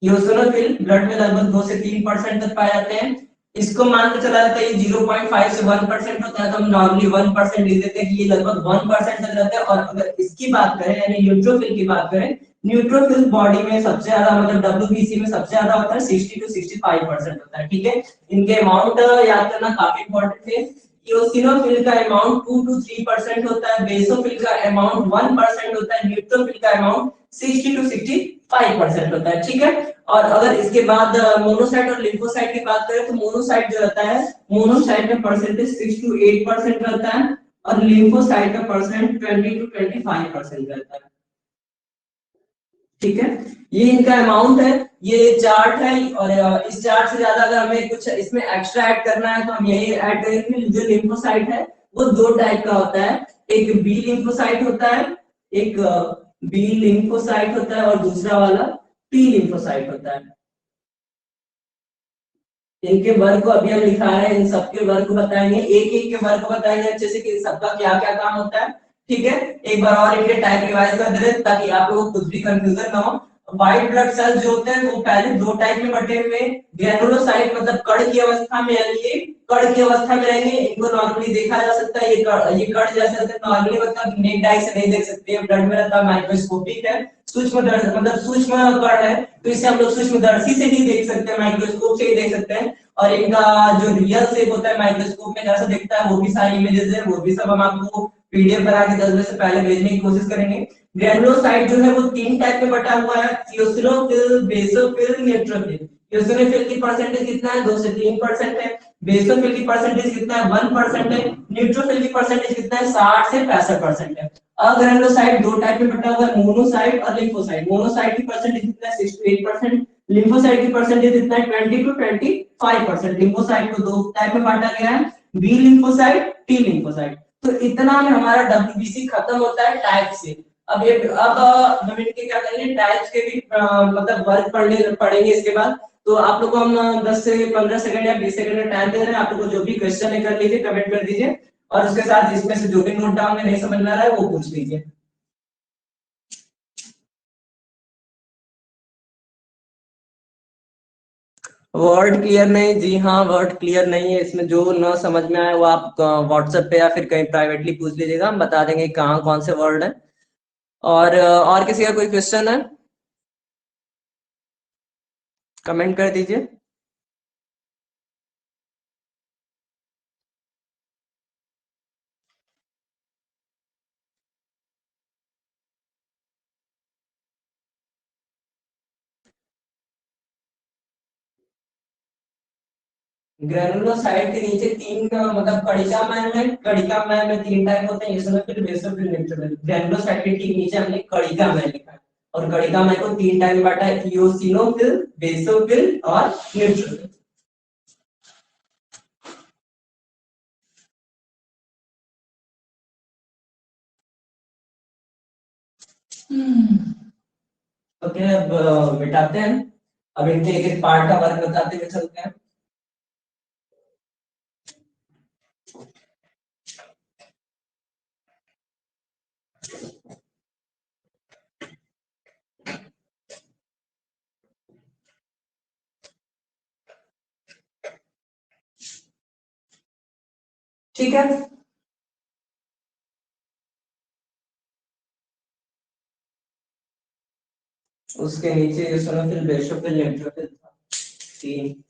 इओसिनोफिल ब्लड में लगभग 2 से 3% तक पाए जाते हैं। इसको मान के चला जाता है ये 0.5 से 1% होता है, तो हम नॉर्मली 1% लिख देते हैं कि ये लगभग 1% तक रहता है। और अगर इसकी बात करें यानी न्यूट्रोफिल की बात करें, न्यूट्रोफिल बॉडी में सबसे ज्यादा मतलब डब्ल्यूबीसी में सबसे ज्यादा होता है, 60 टू 65% होता है, ठीक है। इनके अमाउंट याद करना काफी इंपॉर्टेंट है। इओसिनोफिल का अमाउंट 2 टू 3% होता है, बेसोफिल का अमाउंट 1% होता है, न्यूट्रोफिल का अमाउंट 60 टू 65% होता है, ठीक है। और अगर इसके बाद मोनोसाइट और लिम्फोसाइट की बात करें तो मोनोसाइट जो रहता है, मोनोसाइट का परसेंटेज 6 टू 8% रहता है, और लिम्फोसाइट का परसेंट 20 टू 25% रहता है। ठीक है, ये इनका अमाउंट है, ये चार्ट है। और इस चार्ट से ज्यादा अगर हमें कुछ इसमें एक्स्ट्रा ऐड करना है तो हम यही ऐड करेंगे। जो लिम्फोसाइट है वो दो टाइप का होता है, एक बी लिम्फोसाइट होता है, एक बी लिम्फोसाइट होता है, और दूसरा वाला टी लिम्फोसाइट होता है। इनके वर्ग को अभी हम लिखा है, इन सबके वर्ग को बताएंगे, एक एक के वर्ग को बताएंगे अच्छे से कि सबका क्या क्या काम होता है। ठीक है, एक बार और इनके टाइप रिवाइज कर दे रहे ताकि आप लोगों को कुछ भी कंफ्यूजन ना हो। व्हाइट ब्लड सेल्स जो होते हैं वो पहले दो टाइप में बटे हुए, ग्रैनुलोसाइट मतलब कण की अवस्था में, यानी ये कण की अवस्था में रहेंगे। इनको नॉर्मली देखा जा सकता है, ये कण जैसे रहते हैं नॉर्मली, मतलब नेक डाई से नहीं देख सकते हैं, ब्लड में रहता है, माइक्रोस्कोपिक है, सूक्ष्म दर्शन मतलब सूक्ष्म कण है, तो इसे हम लोग सूक्ष्मदर्शी से ही देख सकते हैं, माइक्रोस्कोप से ही देख सकते हैं। और इनका जो रियल शेप होता है माइक्रोस्कोप में जैसा दिखता है वो भी सारी इमेजेस है, वो भी सब हम आपको पीडीएफ बना के 10 बजे से पहले भेजने की कोशिश करेंगे। ग्रैनुलोसाइट जो है वो तीन टाइप में बटा हुआ है, इओसिनोफिल, बेसोफिल, न्यूट्रोफिल। इओसिनोफिल की परसेंटेज कितना है, 2 से 3% है। बेसोफिल की परसेंटेज कितना है, 1% है। न्यूट्रोफिल की परसेंटेज कितना है, 60 से 65% है। अग्रैनुलोसाइट दो टाइप में बटा हुआ है, मोनोसाइट और लिम्फोसाइट। मोनोसाइट की परसेंटेज कितना है, 6 to 8%। लिम्फोसाइट की परसेंटेज कितना है, 20 to 25%। लिम्फोसाइट को दो टाइप में बांटा गया है, बी लिम्फोसाइट, टी लिम्फोसाइट। तो इतना में हमारा डब्ल्यूबीसी खत्म होता है टाइप से। अब हम इनके क्या करेंगे, टाइप्स के भी मतलब वर्ग पढ़ेंगे इसके बाद। तो आप लोग को हम 10 से 15 सेकंड या 20 सेकंड का टाइम दे रहे हैं, आप लोग को जो भी क्वेश्चन है कर लीजिए, कमेंट कर दीजिए, और उसके साथ इसमें से जो भी नोट डाउन में नहीं समझ में आ रहा है वो पूछ लीजिए। वर्ड क्लियर नहीं, जी हाँ वर्ड क्लियर नहीं है इसमें, जो ना समझ में आए वो आप व्हाट्सएप पे या फिर कहीं प्राइवेटली पूछ लीजिएगा, हम बता देंगे कहाँ कौन से वर्ड है। और किसी का कोई क्वेश्चन है, कमेंट कर दीजिए। ग्रेनुलोसाइट के नीचे तीन मतलब कणिका मैल है, कणिका मैल में तीन टाइप होते हैं, इसमें बेसोफिल, न्यूट्रोफिल। ग्रेनुलोसाइट के ठीक नीचे हमने कणिका मैल लिखा है, और कणिका मैल को तीन टाइप में बांटा है, इओसिनोफिल, बेसोफिल और न्यूट्रोफिल। ओके, अब मिटाते हैं, अब इनके एक एक पार्ट का वर्क बताते हुए चलते हैं। ठीक है, उसके नीचे इओसिनोफिल, बेसोफिल, न्यूट्रोफिल था, तीन।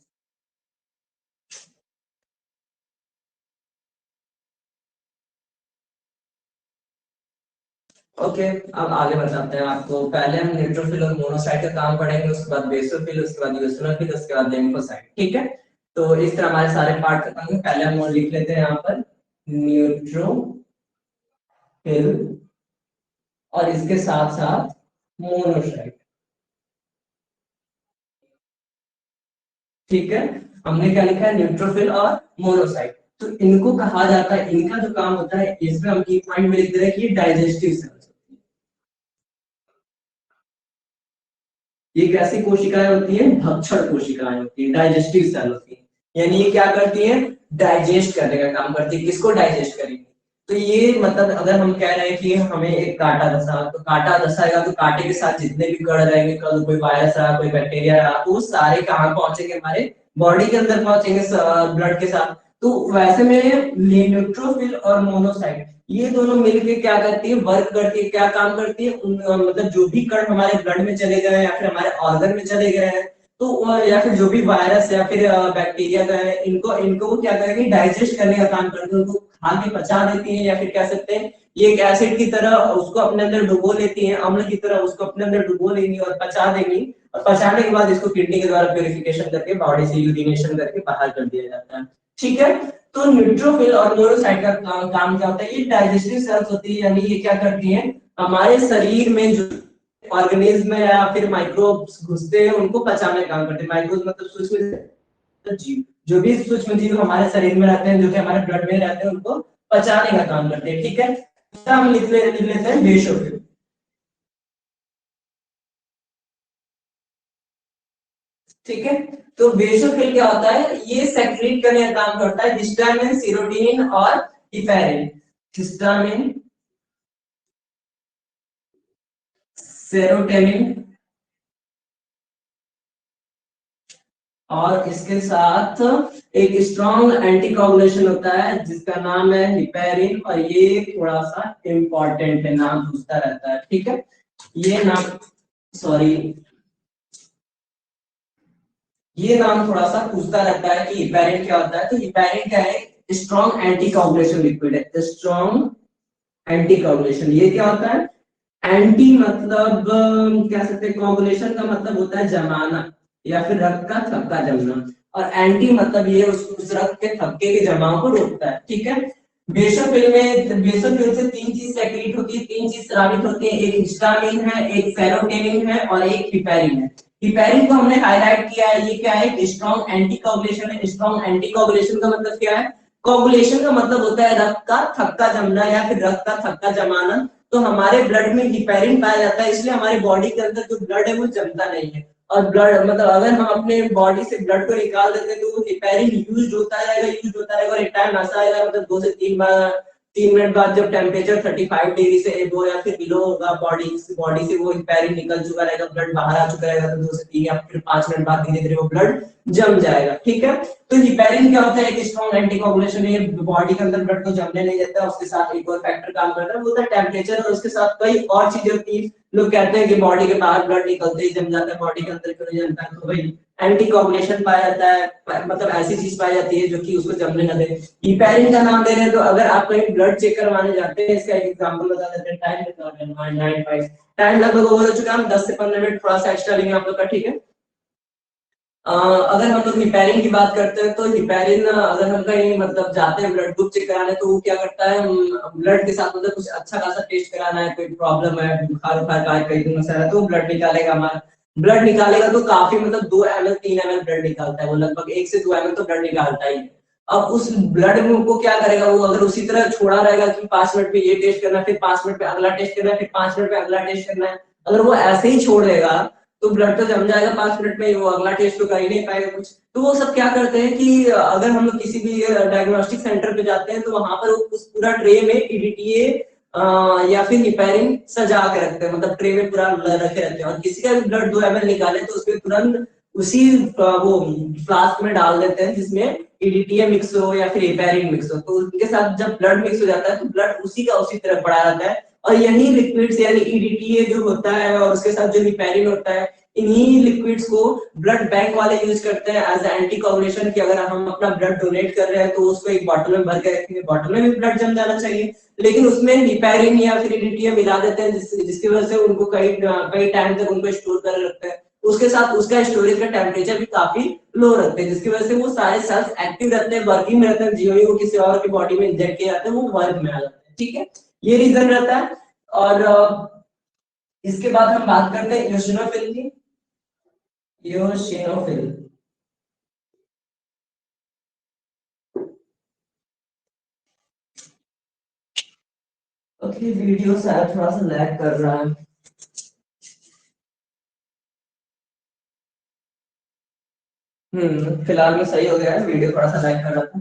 ओके, अब आगे बढ़ाते हैं आपको। पहले हम न्यूट्रोफिल और मोनोसाइट का काम पढ़ेंगे, उसके बाद बेसोफिल, उसके बाद इओसिनोफिल, उसके बाद लिम्फोसाइट। ठीक है, तो इस तरह हमारे सारे पार्ट खत्म होंगे। पहले हम वो लिख लेते हैं यहाँ पर, न्यूट्रोफिल, और इसके साथ साथ मोनोसाइट। ठीक है, हमने क्या लिखा है, न्यूट्रोफिल और मोनोसाइट। तो इनको कहा जाता है, इनका जो काम होता है, इसमें हम की पॉइंट में लिख दे रहे हैं कि डाइजेस्टिव सेल्स। ये कैसी कोशिकाएं होती हैं, भक्षण कोशिकाएं होती हैं, डाइजेस्टिव सेल होती हैं। यानी ये क्या करती हैं, डाइजेस्ट करने का काम करती है। किसको डाइजेस्ट करेंगे, तो ये मतलब अगर हम कह रहे हैं कि हमें एक कांटा धसा, तो कांटा धसाएगा तो कांटे के साथ जितने भी कण रहेंगे, कल कोई वायरस रहा, कोई बैक्टीरिया रहा, तो वो सारे कहाँ पहुंचेंगे, हमारे बॉडी के अंदर पहुंचेंगे ब्लड के साथ। तो वैसे में न्यूट्रोफिल और मोनोसाइट ये दोनों मिलके क्या करती है, वर्क करती है, क्या काम करती है, मतलब जो भी कण हमारे ब्लड में चले गए या फिर हमारे ऑर्गन में चले गए हैं, तो या फिर जो भी वायरस या फिर बैक्टीरिया का है, इनको इनको वो क्या करेंगे, डाइजेस्ट करने का काम करते हैं, उनको खा के पचा देती है, या फिर कह सकते हैं ये एक एसिड की तरह उसको अपने अंदर डुबो लेती है, अम्ल की तरह उसको अपने अंदर डुबो लेंगी और पचा देंगी, और पचाने के बाद इसको किडनी के द्वारा प्यूरिफिकेशन करके बॉडी से यूरिनेशन करके बाहर कर दिया जाता है। ठीक है, तो न्यूट्रोफिल और मोनोसाइट का काम क्या होता है, ये डाइजेस्टिव सेल्स होती है, यानी ये क्या करती हैं, हमारे शरीर में जो ऑर्गेनिज्म या फिर माइक्रोब्स घुसते हैं उनको पचाने का काम करते हैं। माइक्रोब्स मतलब सूक्ष्म जीव, जो भी सूक्ष्म जीव हमारे शरीर में रहते हैं, जो कि हमारे ब्लड में रहते हैं, उनको पचाने का काम करते हैं। ठीक है, हम लिख लेते हैं बेसोफिल। ठीक है, तो बेसोफिल क्या होता है, ये सेक्रेट करने का काम करता है हिस्टामिन, सीरोटोनिन और हिपैरिन। हिस्टामिन, सेरोटोनिन और इसके साथ एक स्ट्रॉन्ग एंटीकोगुलेशन होता है जिसका नाम है हिपैरिन, और ये थोड़ा सा इंपॉर्टेंट है, नाम पूछता रहता है। ठीक है, ये नाम, सॉरी, ये नाम थोड़ा सा पूछता रहता है कि हिपैरिन क्या होता है। तो हिपैरिन क्या है, स्ट्रॉन्ग एंटीकोगुलेशन लिक्विड है। स्ट्रॉन्ग एंटीकोगुलेशन, ये क्या होता है, एंटी मतलब कह सकते हैं, कोगुलेशन का मतलब होता है जमाना या फिर रक्त का थक्का जमना, और एंटी मतलब ये उस रक्त के थक्के के जमाव को रोकता है। ठीक है, बेसोफिल से तीन चीज सेक्रेट होती है, तीन चीज स्रावित होती है, एक हिस्टामिन है, एक सेरोटोनिन है और एक हिपैरिन है। हिपैरिन को हमने हाईलाइट किया है, ये क्या है, स्ट्रॉन्ग एंटीकोगुलेशन है। स्ट्रॉन्ग एंटीकोगुलेशन का मतलब क्या है, कोगुलेशन का मतलब होता है रक्त का थक्का जमना या फिर रक्त का थक्का जमाना। तो हमारे ब्लड में हिपैरिन पाया जाता है, इसलिए हमारी बॉडी के अंदर जो ब्लड है वो जमता नहीं है। और ब्लड मतलब अगर हम अपने बॉडी से ब्लड को निकाल देते हैं तो वो हिपैरिन यूज होता रहेगा, यूज होता रहेगा, और एक टाइम ऐसा आएगा, मतलब 2 से 3 बार, 3 मिनट बाद जब टेम्परेचर 35 डिग्री से एबो या फिर बिलो होगा, बॉडी से वो हिपैरिन निकल चुका रहेगा, ब्लड बाहर आ चुका रहेगा, तो 2 से 3 या फिर 5 मिनट बाद धीरे धीरे वो ब्लड जम जाएगा। ठीक है, तो हिपैरिन क्या होता है, एक स्ट्रॉन्ग एंटीकोगुलेशन, ये बॉडी के अंदर ब्लड को जमने नहीं देता है। उसके साथ एक और फैक्टर काम करता है, वो होता है टेम्परेचर, और उसके साथ कई और चीजें होती है। लोग कहते हैं कि बॉडी के बाहर ब्लड निकलते ही जम जाता है, बॉडी के अंदर क्यों नहीं जमता है, तो भाई एंटीकोगुलेशन पाया जाता है, मतलब ऐसी चीज पाई जाती है जो कि उसको जमने न दे। हिपैरिन का नाम दे रहे हैं, तो अगर आप कहीं ब्लड चेक करवाने जाते हैं, इसका एक एग्जांपल बता देते हैं, टाइम कितना है, 9:05, टाइम लगभग हो चुका है, हम 10 से 15 मिनट थोड़ा सा एक्स्ट्रा लेंगे आप लोग का। ठीक है, अगर हम लोग हिपैरिन की बात करते हैं, तो हिपैरिन अगर हम कहीं मतलब जाते हैं ब्लड ग्रुप चेक कराने, तो वो क्या करता है, ब्लड के साथ मतलब कुछ अच्छा खासा टेस्ट कराना है, कोई प्रॉब्लम है, बुखार उखार का कई दिनों से है, तो ब्लड निकालेगा, हमारा ब्लड निकालेगा तो काफी मतलब 2 ml 3 ml ब्लड निकालता है, वो लगभग 1 से 2 ml तो ब्लड निकालता ही है। अब उस ब्लड में वो क्या करेगा, वो अगर उसी तरह छोड़ा रहेगा कि 5 मिनट पे ये टेस्ट करना है, फिर 5 मिनट पे अगला टेस्ट करना है, फिर 5 मिनट पे अगला टेस्ट करना है, अगर वो ऐसे ही छोड़ देगा तो ब्लड तो जम जाएगा 5 मिनट में, वो अगला टेस्ट तो कर ही नहीं पाएगा कुछ। तो वो सब क्या करते हैं कि अगर हम लोग किसी भी डायग्नोस्टिक सेंटर पे जाते हैं, तो वहां पर उस पूरा ट्रे में ईडीटीए या फिर हिपैरिन सजा के रखते हैं, मतलब ट्रे में पूरा रखे रहते हैं, और किसी का भी ब्लड 2 ml निकाले तो उसमें तुरंत उसी वो फ्लास्क में डाल देते हैं जिसमें ईडीटीए मिक्स हो या फिर हिपैरिन मिक्स हो, तो उनके साथ जब ब्लड मिक्स हो जाता है तो ब्लड उसी का उसी तरह पड़ा रहता है। और यही लिक्विड्स यानी ईडीटीए जो होता है और उसके साथ जो हिपैरिन होता है, इन्हीं लिक्विड्स को ब्लड बैंक वाले यूज करते हैं एज एंटीकोगुलेशन, कि अगर हम अपना ब्लड डोनेट कर रहे हैं तो उसको एक बॉटल में भर के रखेंगे, बॉटल में भी ब्लड जम जाना चाहिए, लेकिन उसमें हिपैरिन या फिर ईडीटीए मिला देते हैं, जिसकी वजह से उनको कई कई टाइम तक उनको स्टोर कर रखते हैं। उसके साथ उसका स्टोरेज का टेम्परेचर भी काफी लो रखते हैं, जिसकी वजह से वो सारे सेल्स एक्टिव रहते हैं, वर्किंग में रहते हैं, जियो ही वो किसी और की बॉडी में इंजेक्ट किए जाते हैं, वो वर्क में आ जाते हैं। ठीक है, ये रीजन रहता है। और इसके बाद हम बात करते हैं इयोसिनोफिल की। इयोसिनोफिल, ओके, वीडियो शायद थोड़ा सा लैग कर रहा है। फिलहाल में सही हो गया है, वीडियो थोड़ा सा लैग कर रहा था।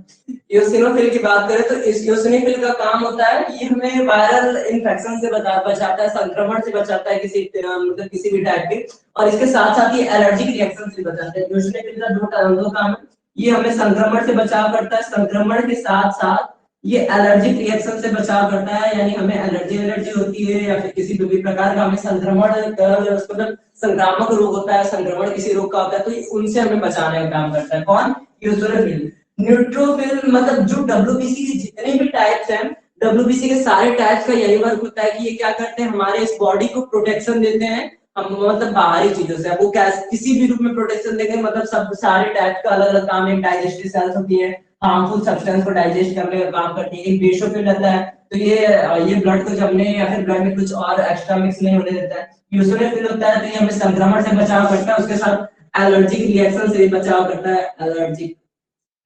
इयोसिनोफिल की बात करें तो इस इयोसिनोफिल का काम होता है, ये हमें वायरल इन्फेक्शन से बचाता है, संक्रमण से बचाता है, किसी मतलब किसी भी टाइप के, और इसके साथ साथ ये एलर्जिक रिएक्शन से बचाता है। इयोसिनोफिल का दो काम है, ये हमें संक्रमण से बचाव करता है, संक्रमण के साथ साथ ये एलर्जिक रिएक्शन से बचाव करता है, यानी हमें एलर्जी होती है या फिर किसी भी प्रकार का हमें संक्रमण मतलब संक्रामक रोग होता है, संक्रमण किसी रोग का होता है, तो उनसे हमें बचाने का काम करता है कौन, यूजोफिल। न्यूट्रोफिल मतलब जो डब्ल्यूबीसी के जितने भी टाइप्स हैं, डब्ल्यूबीसी के सारे टाइप्स का यही वर्क होता है कि ये क्या करते हैं, हमारे इस बॉडी को प्रोटेक्शन देते हैं, हम मतलब बाहरी चीजों से, वो किसी भी रूप में प्रोटेक्शन देंगे, मतलब सब सारे टाइप का अलग अलग काम है। डाइजेस्टिव सेल्स होती है, हार्मफुल सब्सटेंस को डाइजेस्ट करने का काम करती है। एक बेसोफिल रहता है, तो ये ब्लड को जमने या फिर ब्लड में कुछ और एक्स्ट्रा मिक्स नहीं होने देता है। यूसोफिल होता है, तो ये हमें संक्रमण से बचाव करता है, उसके साथ एलर्जिक रिएक्शन से भी बचाव करता है, एलर्जिक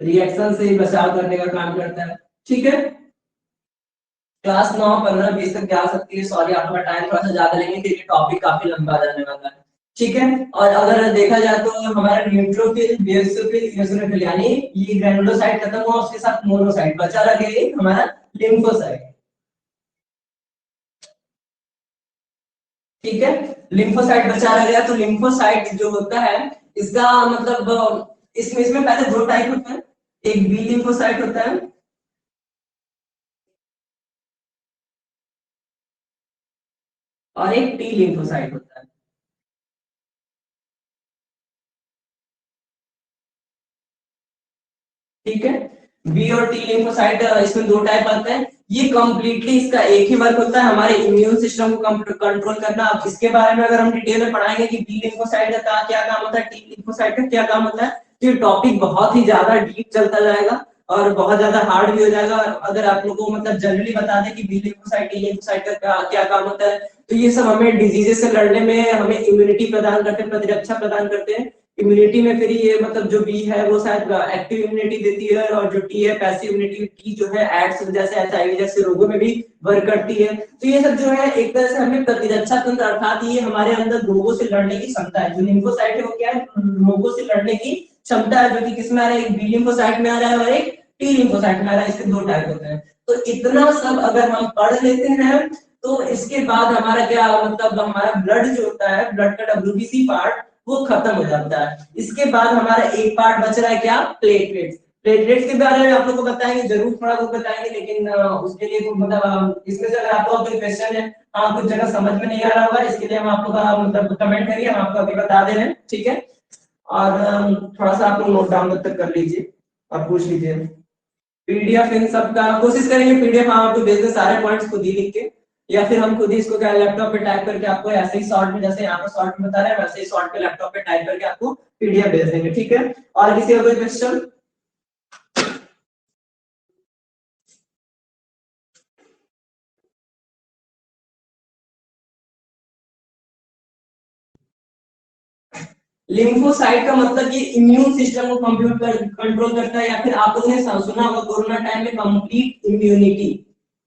रिएक्शन से बचाव करने का काम करता है। ठीक है, क्लास 9, 15, 20 तक जा सकती है। सॉरी आपका टाइम थोड़ा सा ज्यादा लेंगे क्योंकि टॉपिक काफी लंबा जाने वाला है। ठीक है, और अगर देखा जाए तो हमारा न्यूट्रोफिल, बेसोफिल, इओसिनोफिल यानी ये ग्रैनुलोसाइट खत्म हुआ, उसके साथ मोनोसाइट बचा रह गया हमारा लिम्फोसाइट। ठीक है, लिम्फोसाइट बचा रह गया। तो लिम्फोसाइट जो होता है इसका मतलब इसमें पहले दो टाइप होते हैं, एक बी लिम्फोसाइट होता है और एक टी लिम्फोसाइट होता है। ठीक है, बी और टी लिम्फोसाइट इसमें दो टाइप आते हैं। ये कंप्लीटली इसका एक ही वर्क होता है, हमारे इम्यून सिस्टम को कंट्रोल करना। अब इसके बारे में अगर हम डिटेल में पढ़ाएंगे कि बी लिम्फोसाइट का क्या काम होता है, टी लिम्फोसाइट का क्या काम होता है, तो ये टॉपिक बहुत ही ज्यादा डीप चलता जाएगा और बहुत ज्यादा हार्ड भी हो जाएगा। और अगर आप लोगों को मतलब जनरली बता दें कि बी लिम्फोसाइट, टी लिम्फोसाइट का क्या काम होता है, तो ये सब हमें डिजीजेस से लड़ने में हमें इम्यूनिटी प्रदान करते हैं, प्रतिरक्षा प्रदान करते हैं। इम्यूनिटी में फिर ये मतलब जो बी है वो शायद एक्टिव इम्यूनिटी देती है और जो टी है पैसिव इम्यूनिटी। टी जो है एड्स जैसे एचआईवी जैसे रोगों में भी वर्क करती है। तो ये सब जो है एक तरह से हमें प्रतिरक्षा तंत्र, अर्थात ये हमारे अंदर रोगों से लड़ने की क्षमता है। जो लिम्फोसाइट है वो क्या है, रोगों से लड़ने की क्षमता है, जो कि किसमें आ रहा है, एक बी लिम्फोसाइट में आ रहा है और एक टी लिम्फोसाइट में आ रहा है। इसके दो टाइप होते हैं। तो इतना सब अगर हम पढ़ लेते हैं तो इसके बाद हमारा क्या मतलब हमारा ब्लड जो होता है, ब्लड का डब्ल्यूबीसी पार्ट वो खत्म हो जाता है। इसके बाद हमारा एक पार्ट बच रहा है क्या, प्लेटलेट्स। प्लेटलेट्स के बारे में आप लोग को बताएंगे, जरूर थोड़ा बहुत बताएंगे, लेकिन उसके लिए तो मतलब इसमें से अगर आपको कोई क्वेश्चन है, कुछ जगह समझ में नहीं आ रहा होगा, इसके लिए हम आप लोग का मतलब कमेंट करिए, हम आपको अभी बता दे रहे हैं। ठीक है, और थोड़ा सा आप लोग नोट डाउन तक कर लीजिए और पूछ लीजिए। पीडीएफ इन सब का कोशिश करेंगे, पीडीएफ हम आपको भेज दें सारे पॉइंट्स खुद ही लिख के, या फिर हम खुद ही इसको क्या लैपटॉप पे टाइप करके आपको ऐसे ही शॉर्ट में, जैसे यहाँ पर शॉर्ट में बता रहे हैं वैसे ही शॉर्ट पे लैपटॉप पे टाइप करके आपको पीडीएफ भेज देंगे। ठीक है, और किसी का कोई क्वेश्चन? लिम्फोसाइट का मतलब ये इम्यून सिस्टम को कंट्रोल करता है, या फिर आप लोगों ने सुना होगा कोरोना टाइम में कंप्लीट इम्यूनिटी।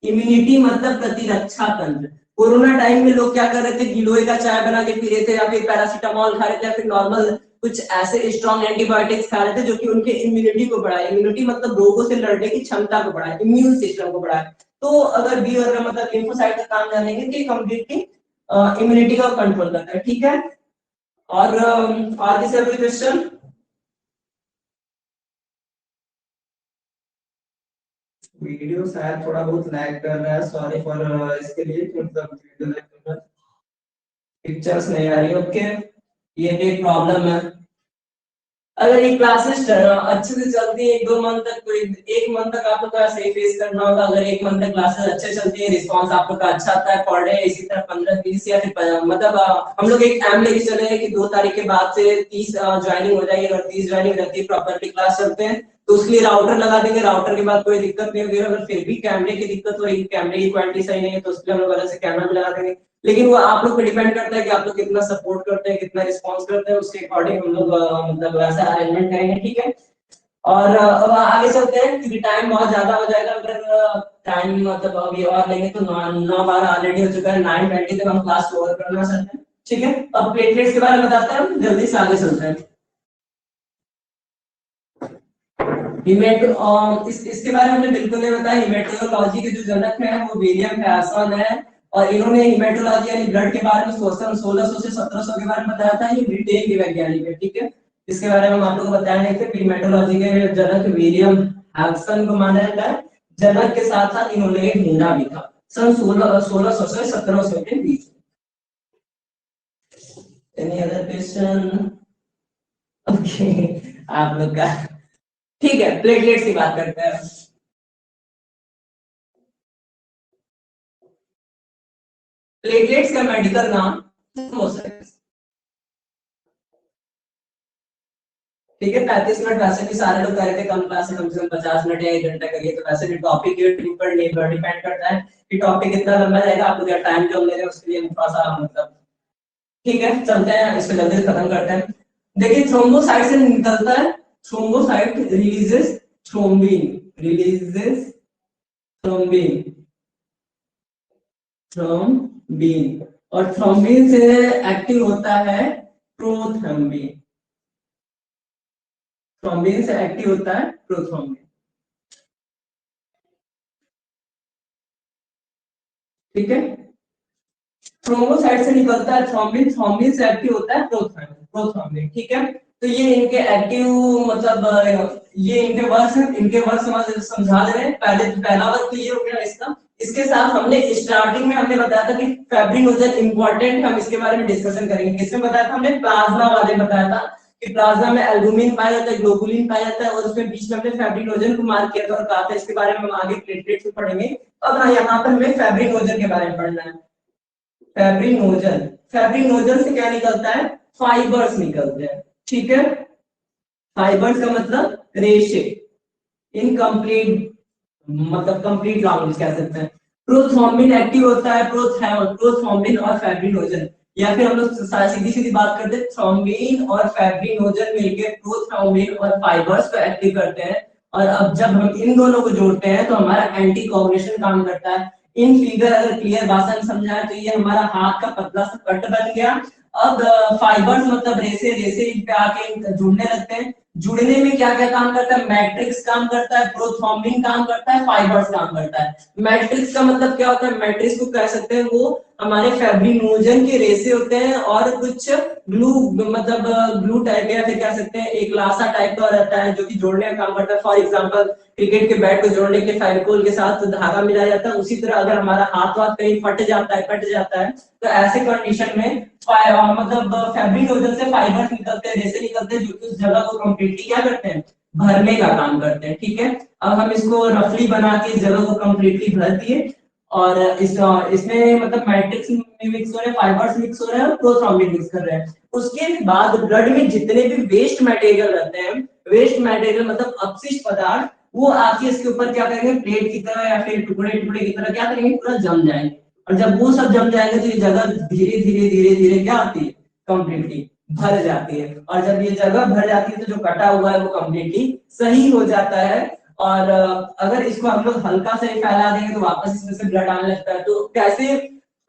इम्यूनिटी मतलब प्रतिरक्षा तंत्र। कोरोना टाइम में लोग क्या कर रहे थे, गिलोय का चाय बना के पी रहे थे, या फिर पैरासीटामोल खा रहे थे, या फिर नॉर्मल कुछ ऐसे स्ट्रॉन्ग एंटीबायोटिक्स खा रहे थे जो कि उनके इम्यूनिटी को बढ़ाए। इम्यूनिटी मतलब रोगों से लड़ने की क्षमता को बढ़ाए, इम्यून सिस्टम को बढ़ाए। तो अगर बी और मतलब लिम्फोसाइट का काम जानेंगे कि कंप्लीटली इम्यूनिटी का कंट्रोल करता है। ठीक है, और किसी कोई क्वेश्चन? वीडियो शायद थोड़ा बहुत लैग कर रहा है, सॉरी फॉर इसके लिए, मतलब वीडियो लैग कर रहा है, पिक्चर्स नहीं आ रही। ओके, ये भी एक प्रॉब्लम है। अगर ये क्लासेस अच्छे से चलती है 1-2 मंथ तक, तो 1 मंथ तक आप लोग का सही फेस करना होगा। अगर 1 मंथ तक क्लासेस अच्छे चलती है, रिस्पांस आप लोग का अच्छा आता है पर डे, इसी तरह 15-20 या फिर मतलब हम लोग एक टाइम लेके चले हैं कि 2 तारीख के बाद से 30 ज्वाइनिंग हो जाएगी। अगर 30 ज्वाइनिंग हो जाती है, प्रॉपरली क्लास चलते हैं, तो उसके लिए राउटर लगा देंगे। राउटर के बाद कोई दिक्कत नहीं होगी। अगर फिर भी कैमरे की दिक्कत हो रही, कैमरे की क्वालिटी सही नहीं है, तो उसके लिए हम लोग अलग से कैमरा भी लगा देंगे। लेकिन वो आप लोग पे डिपेंड करता है कि आप लोग कितना सपोर्ट करते हैं, कितना रिस्पांस करते हैं, उसके अकॉर्डिंग हम लोग मतलब वैसा अरेंजमेंट करेंगे। ठीक है, और अब आगे चलते हैं क्योंकि टाइम बहुत ज्यादा हो जाएगा। अगर टाइम मतलब अभी और लेंगे तो 9-12 ऑलरेडी हो चुका है, 9:20 तक हम क्लास ओवर करना चाहते हैं। ठीक है, अब प्लेटलेट्स के बारे में बताते हैं, जल्दी से आगे चलते हैं। इसके बारे में हमने बिल्कुल नहीं बताया। हिमेटोलॉजी के जो जनक है वो विलियम हैरिसन है, और इन्होंने हिमेटोलॉजी यानी ब्लड के बारे में 1600 से 1700 के बारे में बताया था। ये ब्रिटेन के वैज्ञानिक है। ठीक है, इसके बारे में हम आप लोगों को बताया नहीं थे। हिमेटोलॉजी के जनक विलियम हैरिसन को माना जाता है। जनक के साथ साथ इन्होंने एक ढूंढा भी था सन 1600 से 1700 के बीच। Any other question? ओके, आप लोग का ठीक है, प्लेटलेट्स की बात करते हैं। प्लेटलेट्स का मेडिकल नाम थ्रोम्बोसाइट्स। ठीक है 35 मिनट वैसे भी सारे लोग कह रहे थे कम क्लास से कम 50 मिनट या 1 घंटा करिए, तो वैसे भी टॉपिक के ऊपर डिपेंड करता है कि टॉपिक कितना लंबा रहेगा, आपको क्या टाइम जो हम ले रहे हैं उसके लिए थोड़ा सा मतलब। ठीक है चलते हैं इसको जल्दी से खत्म करते हैं। देखिए थ्रोम्बोसाइट से निकलता है, thrombocyte releases thrombin, releases thrombin, thrombin, और थ्रोम्बिन से एक्टिव होता है प्रोथ्रोम्बिन, थ्रोम्बिन से एक्टिव होता है प्रोथ्रोम्बिन। ठीक है थ्रोम्बोसाइट से निकलता है थ्रोम्बिन, थ्रोम्बिन से एक्टिव होता है प्रोथ्रोम्बिन, प्रोथ्रोम्बिन। ठीक है तो ये इनके एक्टिव मतलब ये इनके वर्क समझा दे रहे हैं। पहला वर्क क्लियर हो गया इसका। इसके साथ हमने स्टार्टिंग में हमने बताया था कि फैब्रिनोजन इंपॉर्टेंट, हम इसके बारे में डिस्कशन करेंगे। किसमें बताया था हमने, प्लाज्मा वाले बताया था कि प्लाज्मा में एल्बुमिन पाया जाता है, ग्लोबुलिन पाया जाता है, और उसमें बीच में हमने फैब्रिनोजन को मार्क किया था और कहा था इसके बारे में हम आगे प्लेटलेट्स में पढ़ेंगे। अब यहाँ पर हमें फैब्रिनोजन के बारे में पढ़ना है। फैब्रिनोजन, फैब्रिनोजन से क्या निकलता है, फाइबर्स निकलते हैं। ठीक है फाइबर्स का मतलब रेशे, इनकम्प्लीट मतलब कंप्लीट लॉन्ग कह सकते हैं। प्रोथ्रोम्बिन एक्टिव होता है, प्रोथ्रोम्बिन और फैब्रिनोजन, या फिर हम लोग सीधी सीधी बात करते हैं थ्रोम्बिन और फैब्रिनोजन मिलकर प्रोथ्रोम्बिन और फाइबर्स को एक्टिव करते हैं। और अब जब हम इन दोनों को जोड़ते हैं तो हमारा एंटी कोगुलेशन काम करता है। इन फिगर अगर क्लियर भाषा में समझाए तो ये हमारा हाथ का पतला सा कट बन गया। अब फाइबर्स मतलब रेसे, रेसे इन पे आके जुड़ने लगते हैं। जुड़ने में क्या क्या काम करता है, मैट्रिक्स काम करता है, प्रोथ्रोम्बिन काम करता है, फाइबर्स काम करता है। मैट्रिक्स का मतलब क्या होता है, मैट्रिक्स को कह सकते हैं वो हमारे फैब्रिनोजन के रेसे होते हैं, और कुछ ग्लू मतलब ग्लू टाइप या फिर कह सकते हैं एक लासा टाइप का रहता है जो कि जोड़ने का काम करता है। फॉर एग्जांपल क्रिकेट के बैट को जोड़ने के फेविकोल के साथ धागा मिलाया जाता है, उसी तरह अगर हमारा हाथ वाथ कहीं फट जाता है, कट जाता है, तो ऐसे कंडीशन में मतलब फैब्रिनोजन से फाइबर्स निकलते हैं, रेसे निकलते हैं, जो कि उस जगह को कंप्लीटली क्या करते हैं, भरने का काम करते हैं। ठीक है अब हम इसको रफली बना के इस जगह को कंप्लीटली भर दिए, और इसमें मतलब मैट्रिक्स मिक्स हो रहे हैं, फाइबर्स मिक्स हो रहे हैं और प्रोथ्रोम्बिन मिक्स कर रहे हैं। उसके बाद ब्लड में जितने भी वेस्ट मटेरियल रहते हैं, वेस्ट मटेरियल मतलब अपशिष्ट पदार्थ, वो आके इसके ऊपर क्या करेंगे, प्लेट की तरह या फिर टुकड़े टुकड़े की तरह क्या करेंगे, पूरा जम जाएंगे। और जब वो सब जम जाएंगे तो ये जगह धीरे धीरे धीरे धीरे क्या आती है, कंप्लीटली भर जाती है। और जब ये जगह भर जाती है तो जो कटा हुआ है वो कंप्लीटली सही हो जाता है। और अगर इसको हम लोग हल्का से फैला देंगे तो वापस इसमें से ब्लड आने लगता है। तो कैसे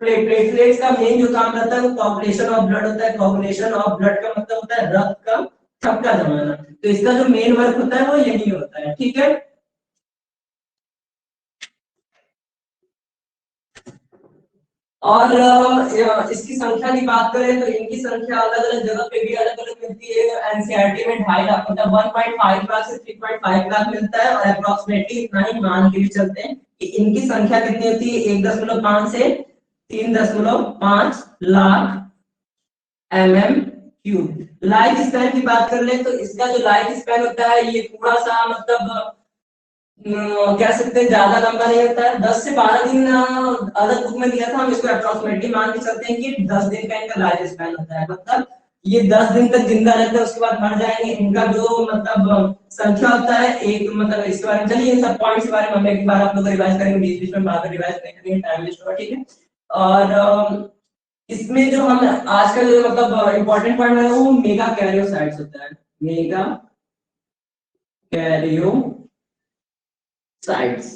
प्लेटलेट्स का मेन जो काम रहता है वो कोगुलेशन ऑफ ब्लड होता है। कोगुलेशन ऑफ ब्लड का मतलब होता है रक्त का थक्का जमाना। तो इसका जो मेन वर्क होता है वो यही होता है। ठीक है और इसकी संख्या की बात करें तो इनकी संख्या अलग अलग जगह पे भी अलग अलग मिलती है। एनसीईआरटी में 2.5 लाख मतलब 1.5 लाख से 3.5 लाख मिलता है, और अप्रोक्सीमेटली इतना ही मान के भी चलते हैं कि इनकी संख्या कितनी होती है, 1.5 से 3.5 लाख mm3। लाइफ स्पैन की बात कर ले तो इसका जो लाइफ स्पैन होता है ये थोड़ा सा मतलब कह सकते हैं ज्यादा लंबा नहीं होता है, 10 से 12 दिन अलग बुक में दिया था, हम इसको अप्रोक्सीमेटली मान के चलते हैं कि 10 दिन का इनका लाइफ स्पैन होता है। मतलब ये 10 दिन तक जिंदा रहते हैं, उसके बाद मर जाएंगे। इनका जो मतलब संख्या होता है एक मतलब इसके बारे में चलिए इन सब पॉइंट्स के बारे में हम एक बार आप लोग रिवाइज करेंगे, बीच बीच में बार रिवाइज करेंगे, टाइम वेस्ट होगा। ठीक है और इसमें जो हम आज का जो मतलब इंपॉर्टेंट पॉइंट है वो मेगा कैरियोसाइट्स होता है। मेगा कैरियो साइट्स,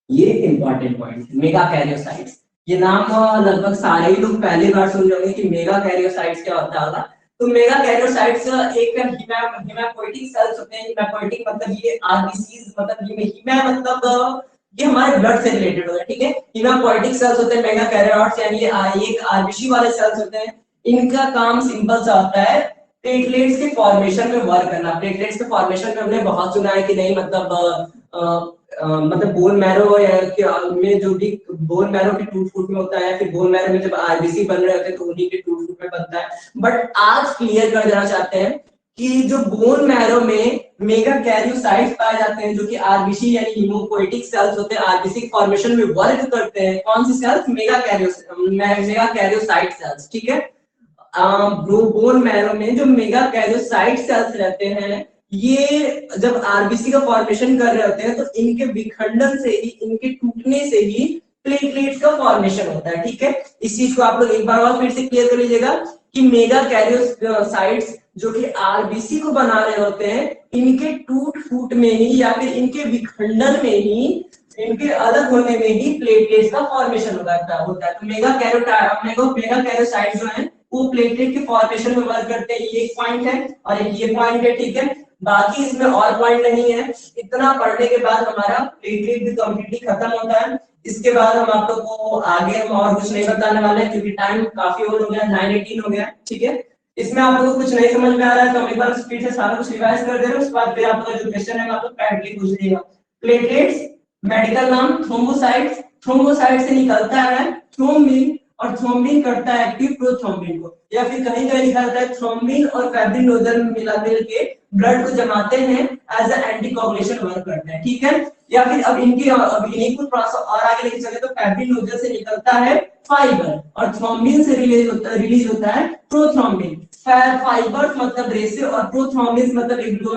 ये इंपॉर्टेंट पॉइंट है मेगा कैरियोसाइट्स। ये नाम लगभग सारे ही लोग पहली बार सुन रहे होंगे कि मेगा कैरियोसाइट्स क्या होता होगा। तो मेगा कैरियोसाइट्स एक हिमेपोइटिक सेल्स होते हैं। हिमेपोइटिक मतलब ये आरबीसीज मतलब ये हिमा मतलब ये हमारे ब्लड से रिलेटेड होता है। ठीक है हिमेपोइटिक सेल्स होते हैं मेगा कैरियोसाइट्स, यानी एक आरबीसी वाले सेल्स होते हैं। इनका काम सिंपल सा होता है प्लेटलेट्स के फॉर्मेशन में वर्क करना। प्लेटलेट्स के फॉर्मेशन में हमने बहुत सुना है कि नहीं मतलब बोन मैरो या में जो भी बोन मैरो के टूट फूट में होता है, फिर बोन मैरो में जब आरबीसी बन रहे होते हैं तो उन्हीं के टूट फूट में बनता है। बट आज क्लियर कर देना चाहते हैं कि जो बोन मैरो में मेगा कैरियोसाइट्स पाए जाते हैं, जो कि आरबीसी यानी हीमोपोइटिक सेल्स होते हैं, आरबीसी फॉर्मेशन में वर्क करते हैं। कौन सी सेल्स, मेगा कैरियोसाइट सेल्स। ठीक है बोन मैरो में जो मेगा कैरियोसाइट सेल्स रहते हैं, ये जब आरबीसी का फॉर्मेशन कर रहे होते हैं तो इनके विखंडन से ही, इनके टूटने से ही प्लेटलेट्स का फॉर्मेशन होता है। ठीक है, इस चीज को आप लोग एक बार और फिर से क्लियर कर लीजिएगा कि मेगा कैरियोसाइट्स जो कि आरबीसी को बना रहे होते हैं, इनके टूट फूट में ही या फिर इनके विखंडन में ही, इनके अलग होने में ही प्लेटलेट्स का फॉर्मेशन होता है। तो मेगा कैरियोसाइट जो है वो प्लेटलेट के फॉर्मेशन में वर्क करते हैं। ये एक पॉइंट है और एक ये पॉइंट है। ठीक है, बाकी इसमें और पॉइंट नहीं है। इतना पढ़ने के बाद हमारा प्लेटलेट भी कंप्लीटली खत्म होता है। इसके बाद हम आप लोग को आगे हम और कुछ नहीं बताने वाले हैं क्योंकि टाइम काफी ओवर हो गया, 9:18 हो गया। ठीक है, इसमें आप लोगों को कुछ नहीं समझ में आ रहा है तो हम एक बार स्पीड से सारा कुछ रिवाइज कर दे रहे हैं। उसके बाद फिर आप लोग जो क्वेश्चन है आप लोग काइंडली पूछ लीजिएगा। प्लेटलेट्स मेडिकल नाम थ्रोम्बोसाइट्स, थ्रोम्बोसाइट से निकलता है थ्रोम्बिन और थ्रोम्बिन करता है एक्टिव प्रोथ्रोम्बिन को, या फिर कहीं कहीं निकलता है थ्रोम्बिन और फैब्रिनोजन मिल के ब्लड को जमाते हैं, एज अ एंटीकोगुलेशन वर्क करते हैं। ठीक है, या फिर अब इनकी अब इन्हीं को थोड़ा सा और आगे लेके चले तो फैब्रिनोजन से निकलता है फाइबर और थ्रोम्बिन से रिलीज होता है प्रोथ्रोम्बिन। फाइबर मतलब रेसे और प्रोथ्रोम्बिन मतलब एक ब्लू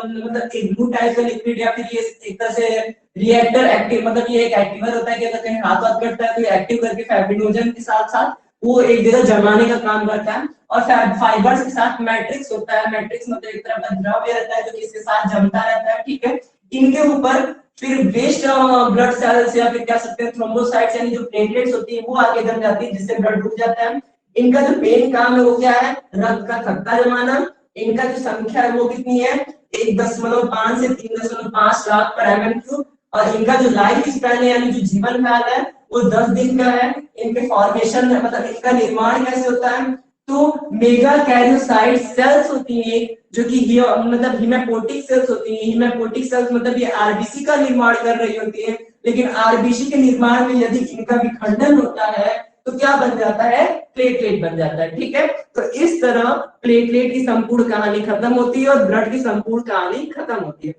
टाइप का लिक्विड, या फिर ये एक तरह से रिएक्टर एक्टिव, मतलब ये एक एक्टिवर होता है कि अगर कहीं हाथ करता है तो ये एक्टिव करके फैब्रिनोजन के साथ साथ वो एक जगह जमाने का काम करता है। और फाइबर्स के साथ मैट्रिक्स होता है। मैट्रिक्स मतलब एक तरह का द्रव्य रहता है जो इसके साथ जमता रहता है। ठीक है, इनके ऊपर फिर वेस्ट ब्लड सेल्स या फिर कह सकते हैं थ्रोम्बोसाइट्स यानी जो प्लेटलेट्स होती है वो आगे जम जाती है, जिससे ब्लड रुक जाता है। इनका जो मेन काम है वो क्या है, रक्त का थक्का जमाना। इनका जो संख्या है वो कितनी है, 1.5 से 3.5 लाख पर mm3। और इनका जो लाइफ स्पैन है यानी जो जीवन काल है वो 10 दिन का है। इनके फॉर्मेशन मतलब इनका निर्माण कैसे होता है, तो मेगा कैरियोसाइट सेल्स होती हैं जो कि मतलब हीमोपोटिक सेल्स होती हैं। हीमोपोटिक सेल्स मतलब ये आरबीसी का निर्माण कर रही होती है, लेकिन आरबीसी के निर्माण में यदि इनका विखंडन होता है तो क्या बन जाता है, प्लेटलेट बन जाता है। ठीक है, तो इस तरह प्लेटलेट की संपूर्ण कहानी खत्म होती है और ब्लड की संपूर्ण कहानी खत्म होती है।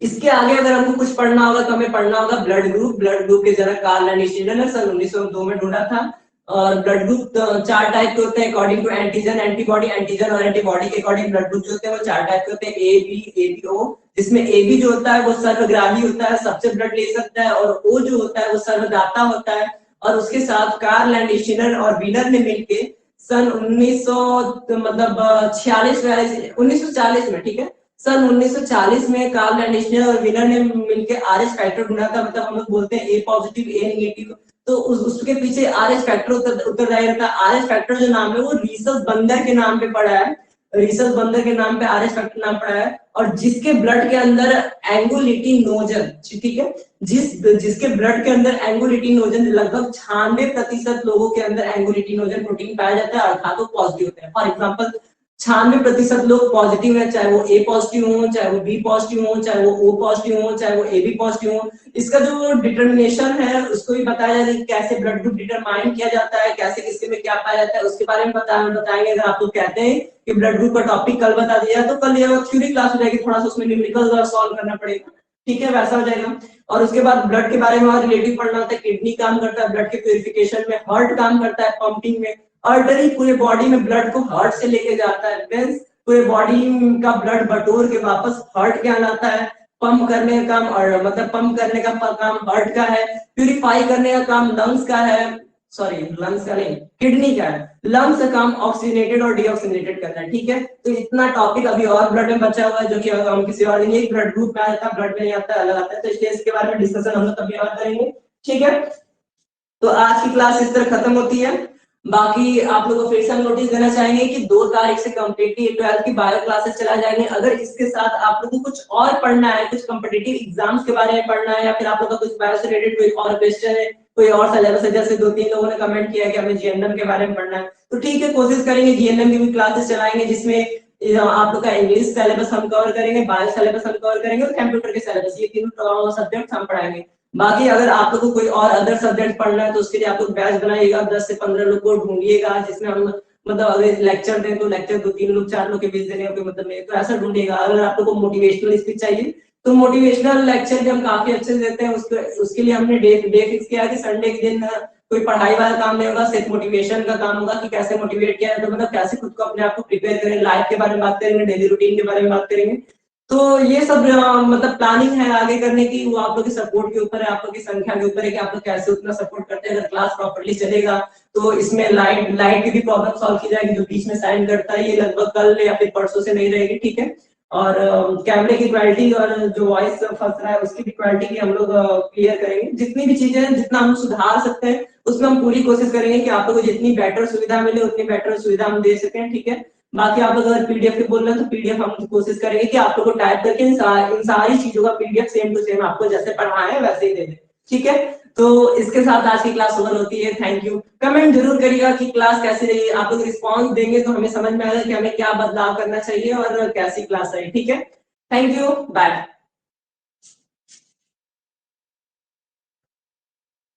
इसके आगे अगर हमको कुछ पढ़ना होगा तो हमें पढ़ना होगा ब्लड ग्रुप। ब्लड ग्रुप के जनक कार्ल लैंड स्टीनर ने सन 1902 में ढूंढा था। और ब्लड ग्रुप 4 टाइप के होते हैं according to antigen, antibody, antigen और एंटीबॉडी के अकॉर्डिंग ब्लड ग्रुप जो होते हैं वो 4 टाइप के होते हैं, A B, A B O. जिसमें ए बी जो होता है वो सर्वग्राही होता है, सबसे ब्लड ले सकता है, और ओ जो होता है वो सर्वदाता होता है। और उसके साथ कार्ल लैंड स्टीनर और वीनर ने मिलके सन 1940 में, ठीक है, सन 1940 में कार्ल लैंड स्टीनर और वीनर ने मिलकर आरएच फैक्टर ढूंढा था। मतलब हम लोग बोलते हैं ए पॉजिटिव ए नेगेटिव, तो उसके पीछे आरएच फैक्टर उत्तरदायी रहता है। आरएच फैक्टर जो नाम है वो रिसस बंदर के नाम पे पड़ा है, रिसस बंदर के नाम पे आरएच फैक्टर नाम पड़ा है। और जिसके ब्लड के अंदर एंगुलिटिनोजन, ठीक है, जिसके ब्लड के अंदर एंगुलिटिनोजन लगभग 96% लोगों के अंदर एंगुलिटिनोजन प्रोटीन पाया जाता है, अर्थात वो पॉजिटिव होते हैं। फॉर एग्जांपल 96% लोग पॉजिटिव है, चाहे वो ए पॉजिटिव हो, चाहे वो बी पॉजिटिव हो, चाहे वो ओ पॉजिटिव हो, चाहे वो ए बी पॉजिटिव हो। इसका जो डिटर्मिनेशन है उसको भी बताया जाता है, कैसे ब्लड ग्रुप डिटरमाइन किया जाता है, कैसे किसके में क्या पाया जाता है, उसके बारे में बताएंगे। अगर आप लोग कहते हैं कि ब्लड ग्रुप का टॉपिक कल बता दिया तो कल ये थ्योरी क्लास हो जाएगी, थोड़ा सा उसमें न्यूमेरिकल सॉल्व करना पड़ेगा। ठीक है, वैसा हो जाएगा। और उसके बाद ब्लड के बारे में और रिलेटिव पढ़ना होता है। किडनी काम करता है ब्लड के प्यूरिफिकेशन में, हार्ट काम करता है पंपिंग में, आर्टरी पूरे बॉडी में ब्लड को हार्ट से लेके जाता है, वेंस पूरे बॉडी का ब्लड बटोर के वापस हार्ट के लाता है। पंप करने का काम और मतलब पंप करने का काम हार्ट का है। प्यूरिफाई करने का काम लंग्स का है, सॉरी लंग्स का नहीं, किडनी का है। लंग्स का काम ऑक्सीजनेटेड और डीऑक्सीजनेटेड करना है। ठीक है, तो इतना टॉपिक अभी और ब्लड में बचा हुआ है जो कि हम किसी और दिन, एक ब्लड ग्रुप में आता है, ब्लड में नहीं आता है, अलग आता है। तो इसके बारे में डिस्कशन हम लोग कभी और करेंगे। ठीक है, तो आज की क्लास इस तरह खत्म होती है। बाकी आप लोगों को फिर से हम नोटिस देना चाहेंगे कि 2 तारीख से कंप्लीटली 12th की बायो क्लासेस चला जाएंगे। अगर इसके साथ आप लोगों को कुछ और पढ़ना है, कुछ कॉम्पिटिटिव एग्जाम्स के बारे में पढ़ना है, या फिर आप लोगों का कुछ बायो से रिलेटेड कोई और क्वेश्चन है, कोई और सिलेबस है, जैसे 2-3 लोगों ने कमेंट किया कि हमें जीएनएम के बारे में पढ़ना है, तो ठीक है, कोशिश करेंगे जीएनएम की भी क्लासेस चलाएंगे, जिसमें आप लोग का इंग्लिश सिलेबस हम कवर करेंगे, बायो सिलेबस हम कवर करेंगे और कंप्यूटर के सिलेबस, ये तीनों सब्जेक्ट हम पढ़ाएंगे। बाकी अगर आप लोगों को कोई और अदर सब्जेक्ट पढ़ना है तो उसके लिए आप लोग बैच बनाइएगा, 10 से 15 लोग को ढूंढिएगा, जिसमें हम मतलब अगर लेक्चर दें तो लेक्चर 2-3 लोग 4 लोग के बीच देने का कोई मतलब नहीं, तो ऐसा ढूंढिएगा। अगर आप लोग को मोटिवेशनल स्पीच चाहिए तो मोटिवेशनल लेक्चर भी हम काफी अच्छे से देते हैं। उसके लिए हमने डे फिक्स किया कि संडे के दिन कोई पढ़ाई वाला काम नहीं होगा, सिर्फ मोटिवेशन का काम होगा कि कैसे मोटिवेट किया जाए, तो मतलब कैसे खुद को अपने आप को प्रिपेयर करें, लाइफ के बारे में बात करेंगे, डेली रूटीन के बारे में बात करेंगे। तो ये सब मतलब प्लानिंग है आगे करने की, वो आप लोग की सपोर्ट के ऊपर है, आप लोग की संख्या के ऊपर है कि आप लोग कैसे उतना सपोर्ट करते हैं। अगर क्लास प्रॉपर्ली चलेगा तो इसमें लाइट की भी प्रॉब्लम सॉल्व की जाएगी, जो बीच में साइन करता है, ये लगभग कल या फिर परसों से नहीं रहेगी, ठीक है। और कैमरे की क्वालिटी और जो वॉइस फंस रहा है उसकी भी क्वालिटी भी हम लोग क्लियर करेंगे। जितनी भी चीजें हैं, जितना हम सुधार सकते हैं उसमें हम पूरी कोशिश करेंगे कि आप लोगों को जितनी बेटर सुविधा मिले उतनी बेटर सुविधा हम दे सकें, ठीक है। बाकी आप लोग अगर पीडीएफ के बोल रहे हैं तो पीडीएफ हम कोशिश करेंगे कि आप लोग को टाइप करके इन सारी चीजों का पीडीएफ सेम टू सेम आपको जैसे पढ़ाए हैं वैसे ही दे दें, ठीक है। तो इसके साथ आज की क्लास ओवर होती है। Thank you. कमेंट जरूर करिएगा कि क्लास कैसी रही। आप लोग रिस्पॉन्स देंगे तो हमें समझ में आएगा कि हमें क्या बदलाव करना चाहिए और कैसी क्लास रही, ठीक है। Thank you, bye.